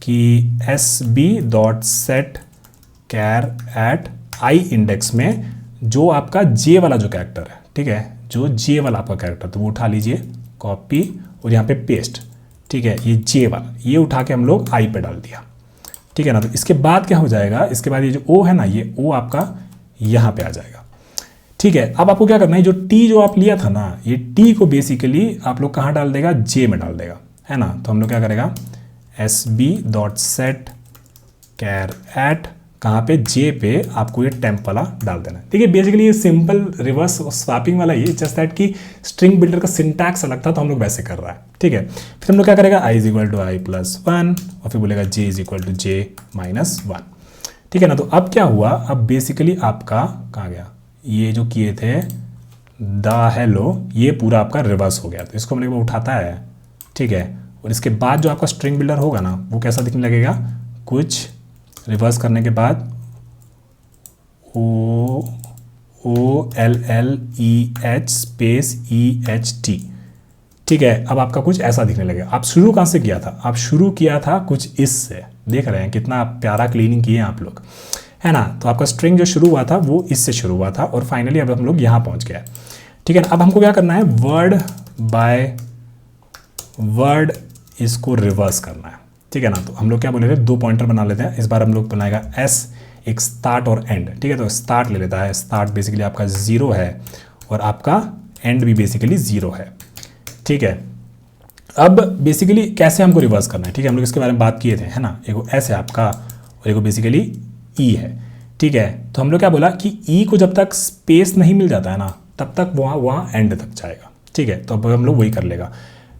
कि s B dot set char at i index में जो आपका जे वाला जो कैरेक्टर है, ठीक है, जो जे वाला आपका कैरेक्टर, तो वो उठा लीजिए, कॉपी और यहाँ पे पेस्ट, ठीक है, ये जे वाला ये उठा के हम लोग आई पे डाल दिया, ठीक है ना। तो इसके बाद क्या हो जाएगा, इसके बाद ये जो ओ है ना, ये ओ आपका यहाँ पे आ जाएगा, ठीक है। अब आपको क्या करना है, जो टी जो आप लिया था ना, ये टी को बेसिकली आप लोग कहाँ डाल देगा, जे में डाल देगा, है ना। तो हम लोग क्या करेगा, s B dot set char at कहाँ पे, जे पे आपको ये टेम्प वाला डाल देना है। देखिए बेसिकली ये सिंपल रिवर्स स्वैपिंग वाला ही, जस्ट दैट कि स्ट्रिंग बिल्डर का सिंटैक्स अलग था, तो हम लोग वैसे कर रहा है, ठीक है। फिर हम लोग क्या करेगा, I is equal to I plus 1 और फिर बोलेगा J is equal to J -1, ठीक है ना। तो अब क्या हुआ, अब बेसिकली आपका कहाँ गया, ये जो किए थे द हेलो, ये पूरा आपका रिवर्स हो गया। तो इसको हम लोग उठाता है, ठीक है, और इसके बाद जो आपका स्ट्रिंग बिल्डर होगा ना, वो कैसा दिखने लगेगा, कुछ रिवर्स करने के बाद OLLEH स्पेस EHT, ठीक है। अब आपका कुछ ऐसा दिखने लगेगा। आप शुरू कहाँ से किया था, आप शुरू किया था कुछ इससे, देख रहे हैं कितना प्यारा क्लीनिंग किए हैं आप लोग, है ना। तो आपका स्ट्रिंग जो शुरू हुआ था वो इससे शुरू हुआ था और फाइनली अब हम लोग यहाँ पहुँच गए, ठीक है ना। अब हमको क्या करना है, वर्ड बाय वर्ड इसको रिवर्स करना है, ठीक है ना। तो हम लोग क्या बोले थे, 2 पॉइंटर बना लेते हैं। इस बार हम लोग बनाएगा एस, एक स्टार्ट और एंड, ठीक है। तो स्टार्ट ले लेता है, स्टार्ट बेसिकली आपका 0 है और आपका एंड भी बेसिकली 0 है। ठीक है, अब बेसिकली कैसे हमको रिवर्स करना है, ठीक है, हम लोग इसके बारे में बात किए थे, है ना। एगो एस है आपका और एगो बेसिकली ई है। ठीक है, तो हम लोग क्या बोला कि ई को जब तक स्पेस नहीं मिल जाता है ना तब तक वहाँ एंड तक जाएगा। ठीक है, तो अब हम लोग वही कर लेगा।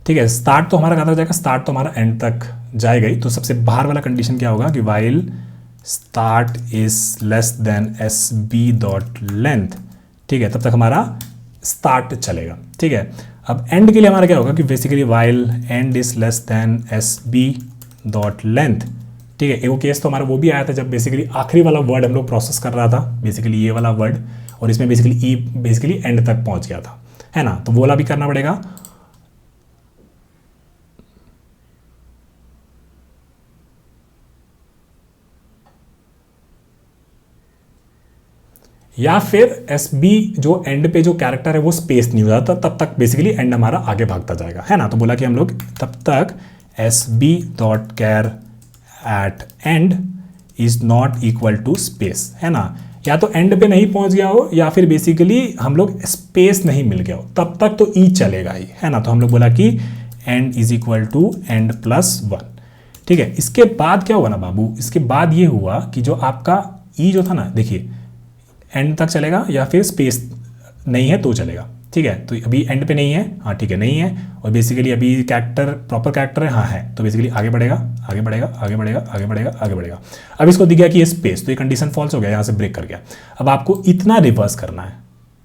ठीक है, स्टार्ट तो हमारा कहाँ तक जाएगा, स्टार्ट तो हमारा एंड तक जाएगा ही। तो सबसे बाहर वाला कंडीशन क्या होगा कि while start is less than s B dot length, ठीक है, तब तक हमारा स्टार्ट चलेगा। ठीक है, अब एंड के लिए हमारा क्या होगा कि basically while end is less than s B dot length. ठीक है, एक केस तो हमारा वो भी आया था जब बेसिकली आखिरी वाला वर्ड हम लोग प्रोसेस कर रहा था, बेसिकली ये वाला वर्ड, और इसमें बेसिकली ई बेसिकली एंड तक पहुंच गया था, है ना। तो वो वाला भी करना पड़ेगा। या फिर एस बी जो एंड पे जो कैरेक्टर है वो स्पेस नहीं हो जाता तब तक बेसिकली एंड हमारा आगे भागता जाएगा, है ना। तो बोला कि हम लोग तब तक s B dot char at end is not equal to space, है ना। या तो एंड पे नहीं पहुंच गया हो या फिर बेसिकली हम लोग स्पेस नहीं मिल गया हो तब तक तो ई चलेगा ही, है ना। तो हम लोग बोला कि end is equal to end plus 1। ठीक है, इसके बाद क्या हुआ ना बाबू, इसके बाद ये हुआ कि जो आपका ई जो था ना, देखिए एंड तक चलेगा या फिर स्पेस नहीं है तो चलेगा। ठीक है, तो अभी एंड पे नहीं है, हाँ ठीक है नहीं है, और बेसिकली अभी कैरेक्टर प्रॉपर कैरेक्टर है, हाँ है, तो बेसिकली आगे बढ़ेगा आगे बढ़ेगा आगे बढ़ेगा आगे बढ़ेगा आगे बढ़ेगा। अब इसको दिख गया कि ये स्पेस, तो ये कंडीशन फॉल्स हो गया, यहाँ से ब्रेक कर गया। अब आपको इतना रिवर्स करना है,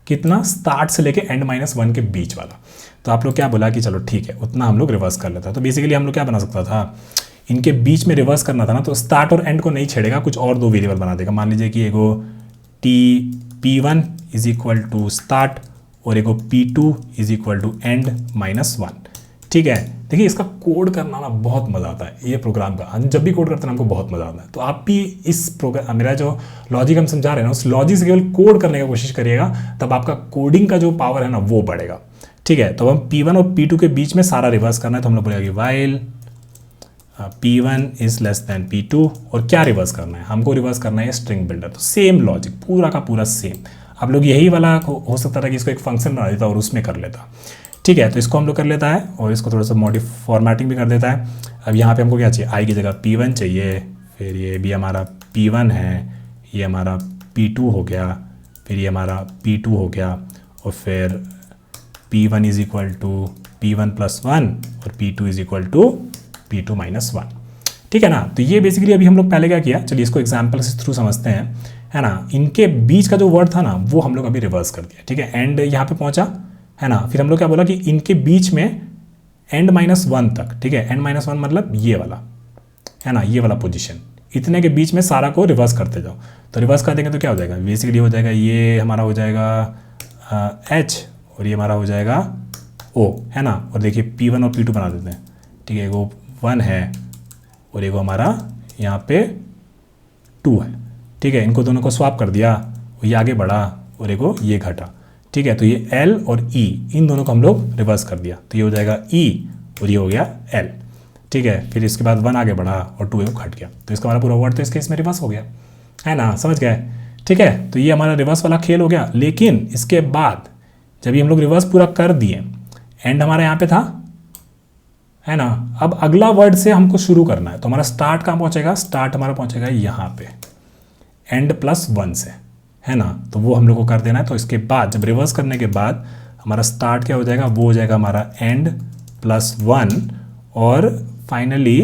कितना, स्टार्ट से लेके एंड -1 के बीच वाला। तो आप लोग क्या बोला कि चलो ठीक है उतना हम लोग रिवर्स कर लेता है। तो बेसिकली हम लोग क्या बना सकता था, इनके बीच में रिवर्स करना था ना, तो स्टार्ट और एंड को नहीं छेड़ेगा, कुछ और दो वेरिएबल बना देगा। मान लीजिए कि एगो P1 is equal to start और एगो P2 is equal to and -1। ठीक है, देखिए इसका कोड करना ना बहुत मज़ा आता है, ये प्रोग्राम का हम जब भी कोड करते हैं हमको बहुत मज़ा आता है। तो आप भी इस प्रोग्राम, मेरा जो लॉजिक हम समझा रहे हैं ना, उस लॉजिक से केवल कोड करने की कोशिश करिएगा, तब आपका कोडिंग का जो पावर है ना वो बढ़ेगा। ठीक है, तो हम P1 और P2 के बीच में सारा रिवर्स करना है, तो हम लोग बोलेगा कि while P1 is less then P2, और क्या रिवर्स करना है, हमको रिवर्स करना है स्ट्रिंग बिल्डर। तो सेम लॉजिक पूरा का पूरा सेम। आप लोग यही वाला हो सकता था कि इसको एक फंक्शन बना देता और उसमें कर लेता। ठीक है, तो इसको हम लोग कर लेता है और इसको थोड़ा सा फॉर्मेटिंग भी कर देता है। अब यहाँ पे हमको क्या चाहिए, आई की जगह P1 चाहिए, फिर ये भी हमारा P1 है, ये हमारा P2 हो गया, फिर ये हमारा P2 हो गया, और फिर P1 is equal to P1 + 1 और P2 is equal to P2 - 1। ठीक है ना। तो ये बेसिकली अभी हम लोग पहले क्या किया, चलिए इसको एग्जाम्पल से थ्रू समझते हैं, है ना। इनके बीच का जो वर्ड था ना वो हम लोग अभी रिवर्स कर दिया। ठीक है, एंड यहाँ पे पहुंचा, है ना। फिर हम लोग क्या बोला कि इनके बीच में एंड -1 तक, ठीक है, एंड -1 मतलब ये वाला, है ना, ये वाला पोजीशन, इतने के बीच में सारा को रिवर्स करते जाओ। तो रिवर्स कर देंगे तो क्या हो जाएगा, बेसिकली हो जाएगा ये हमारा हो जाएगा H और ये हमारा हो जाएगा O, है ना। और देखिए P1 और P2 बना देते हैं। ठीक है, एगो 1 है और एगो हमारा यहाँ पे 2 है। ठीक है, इनको दोनों को स्वैप कर दिया, ये आगे बढ़ा और एगो ये घटा। ठीक है, तो ये L और E इन दोनों को हम लोग रिवर्स कर दिया, तो ये हो जाएगा E और ये हो गया L। ठीक है, फिर इसके बाद 1 आगे बढ़ा और 2 घट गया, तो इसका हमारा पूरा वर्ड तो इसके इसमें रिवर्स हो गया, है ना, समझ गए। ठीक है, तो ये हमारा रिवर्स वाला खेल हो गया। लेकिन इसके बाद जब ये हम लोग रिवर्स पूरा कर दिए, एंड हमारा यहाँ पे था, है ना। अब अगला वर्ड से हमको शुरू करना है, तो हमारा स्टार्ट कहाँ पहुँचेगा, स्टार्ट हमारा पहुँचेगा यहाँ पे एंड +1 से, है ना। तो वो हम लोग को कर देना है। तो इसके बाद जब रिवर्स करने के बाद हमारा स्टार्ट क्या हो जाएगा, वो हो जाएगा हमारा एंड +1, और फाइनली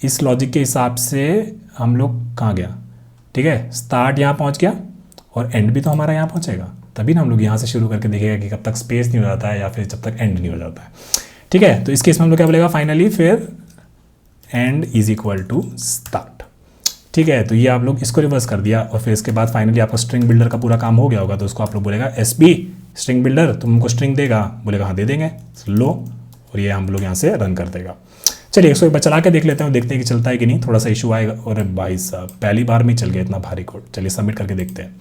इस लॉजिक के हिसाब से हम लोग कहाँ गया, ठीक है, स्टार्ट यहाँ पहुँच गया और एंड भी तो हमारा यहाँ पहुँचेगा, तभी ना हम लोग यहाँ से शुरू करके देखेगा कि कब तक स्पेस नहीं हो जाता है या फिर जब तक एंड नहीं हो जाता है। ठीक है, तो इस केस में हम लोग क्या बोलेगा, फाइनली फिर end is equal to start. ठीक है, तो ये आप लोग इसको रिवर्स कर दिया, और फिर इसके बाद फाइनली आपका स्ट्रिंग बिल्डर का पूरा काम हो गया होगा। तो उसको आप लोग बोलेगा SB स्ट्रिंग बिल्डर, तुमको स्ट्रिंग देगा, बोलेगा हाँ दे देंगे, लो, और ये हम लोग यहाँ से रन कर देगा। चलिए इसको एक बार चला के देख लेते हैं, देखते हैं कि चलता है कि नहीं। थोड़ा सा इशू आएगा, और भाई साहब पहली बार में चल गया इतना भारी कोड। चलिए सबमिट करके देखते हैं।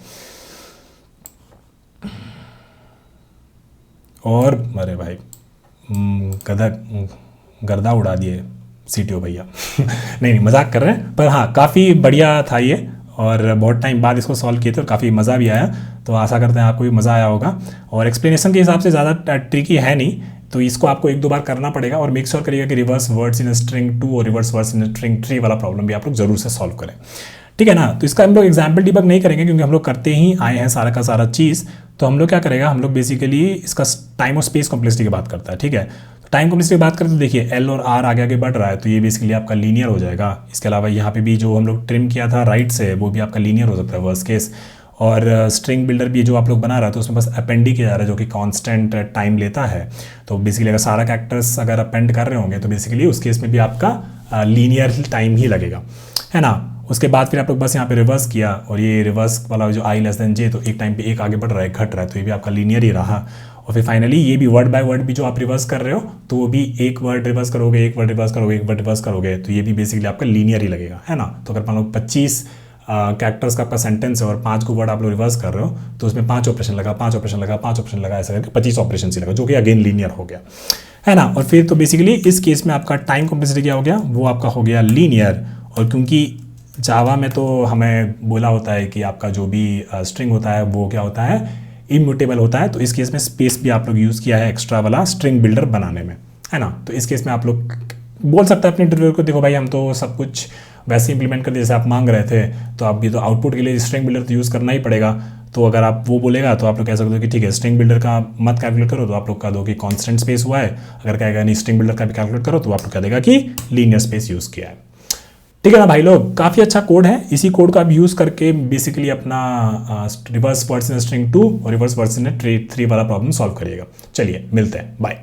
और अरे भाई गर्दा उड़ा दिए CTO भैया नहीं मजाक कर रहे हैं, पर हाँ काफ़ी बढ़िया था ये, और बहुत टाइम बाद इसको सॉल्व किए थे और काफ़ी मज़ा भी आया। तो आशा करते हैं आपको भी मज़ा आया होगा। और एक्सप्लेनेशन के हिसाब से ज़्यादा ट्रिकी है नहीं, तो इसको आपको 1-2 बार करना पड़ेगा। और मेक श्योर करिएगा कि रिवर्स वर्ड्स इन स्ट्रिंग 2 और रिवर्स वर्ड्स इन स्ट्रिंग 3 वाला प्रॉब्लम भी आप लोग जरूर से सॉल्व करें, ठीक है ना। तो इसका हम लोग एग्जाम्पल डिबग नहीं करेंगे क्योंकि हम लोग करते ही आए हैं सारा का सारा चीज़। तो हम लोग क्या करेगा, हम लोग बेसिकली इसका टाइम और स्पेस कॉम्प्लेक्सिटी की बात करता है, ठीक है। तो टाइम कॉम्प्लेक्सिटी की बात करते तो देखिए एल और आर आगे आगे बढ़ रहा है, तो ये बेसिकली आपका लीनियर हो जाएगा। इसके अलावा यहाँ पे भी जो हम लोग ट्रिम किया था राइट से, वो भी आपका लीनियर हो सकता है वर्स्ट केस। और स्ट्रिंग बिल्डर भी जो आप लोग बना रहा है तो उसमें बस अपेंड ही किया जा रहा है जो कि कांस्टेंट टाइम लेता है। तो बेसिकली अगर सारा कैरेक्टर्स अगर अपेंड कर रहे होंगे तो बेसिकली उस केस में भी आपका लीनियर टाइम ही लगेगा, है ना। उसके बाद फिर आप लोग बस यहाँ पे रिवर्स किया और ये रिवर्स वाला जो i लेस देन j, तो एक टाइम पे एक आगे बढ़ रहा है घट रहा है, तो ये भी आपका लीनियर ही रहा। और फिर फाइनली ये भी वर्ड बाय वर्ड भी जो आप रिवर्स कर रहे हो तो वो भी एक वर्ड रिवर्स करोगे, एक वर्ड रिवर्स करोगे, एक वर्ड रिवर्स करोगे, तो ये भी बेसिकली आपका लीनियर ही लगेगा, है ना। तो अगर मान लो 25 कैरेक्टर्स का आपका सेंटेंस है और 5 को वर्ड आप लोग रिवर्स कर रहे हो तो उसमें 5 ऑपरेशन लगा, 5 ऑपरेशन लगा, 5 ऑपरेशन लगा, ऐसा करके 25 ऑपरेशन ही लगा, जो कि अगेन लीनियर हो गया, है ना। और फिर तो बेसिकली इस केस में आपका टाइम कॉम्प्लेक्सिटी क्या हो गया, वो आपका हो गया लीनियर। और क्योंकि जावा में तो हमें बोला होता है कि आपका जो भी स्ट्रिंग होता है वो क्या होता है, इम्यूटेबल होता है, तो इस केस में स्पेस भी आप लोग यूज़ किया है एक्स्ट्रा वाला स्ट्रिंग बिल्डर बनाने में, है ना। तो इस केस में आप लोग बोल सकते हैं अपने इंटरव्यू को, देखो भाई हम तो सब कुछ वैसे इंप्लीमेंट कर दिया जैसे आप मांग रहे थे, तो आप भी तो आउटपुट के लिए स्ट्रिंग बिल्डर तो यूज़ करना ही पड़ेगा। तो अगर आप वो बोलेगा तो आप लोग कह सकते हो कि ठीक है स्ट्रिंग बिल्डर का मत कैलकुलेट करो, तो आप लोग कह दो कि कांस्टेंट स्पेस हुआ है। अगर कहेगा नहीं स्ट्रिंग बिल्डर का भी कैलकुलेट करो, तो आप लोग कह देगा कि लीनियर स्पेस यूज़ किया है, ठीक है ना भाई लोग। काफ़ी अच्छा कोड है, इसी कोड का आप यूज़ करके बेसिकली अपना रिवर्स वर्ड्स इन स्ट्रिंग 2 और रिवर्स वर्ड्स इन 3 वाला प्रॉब्लम सॉल्व करिएगा। चलिए मिलते हैं, बाय।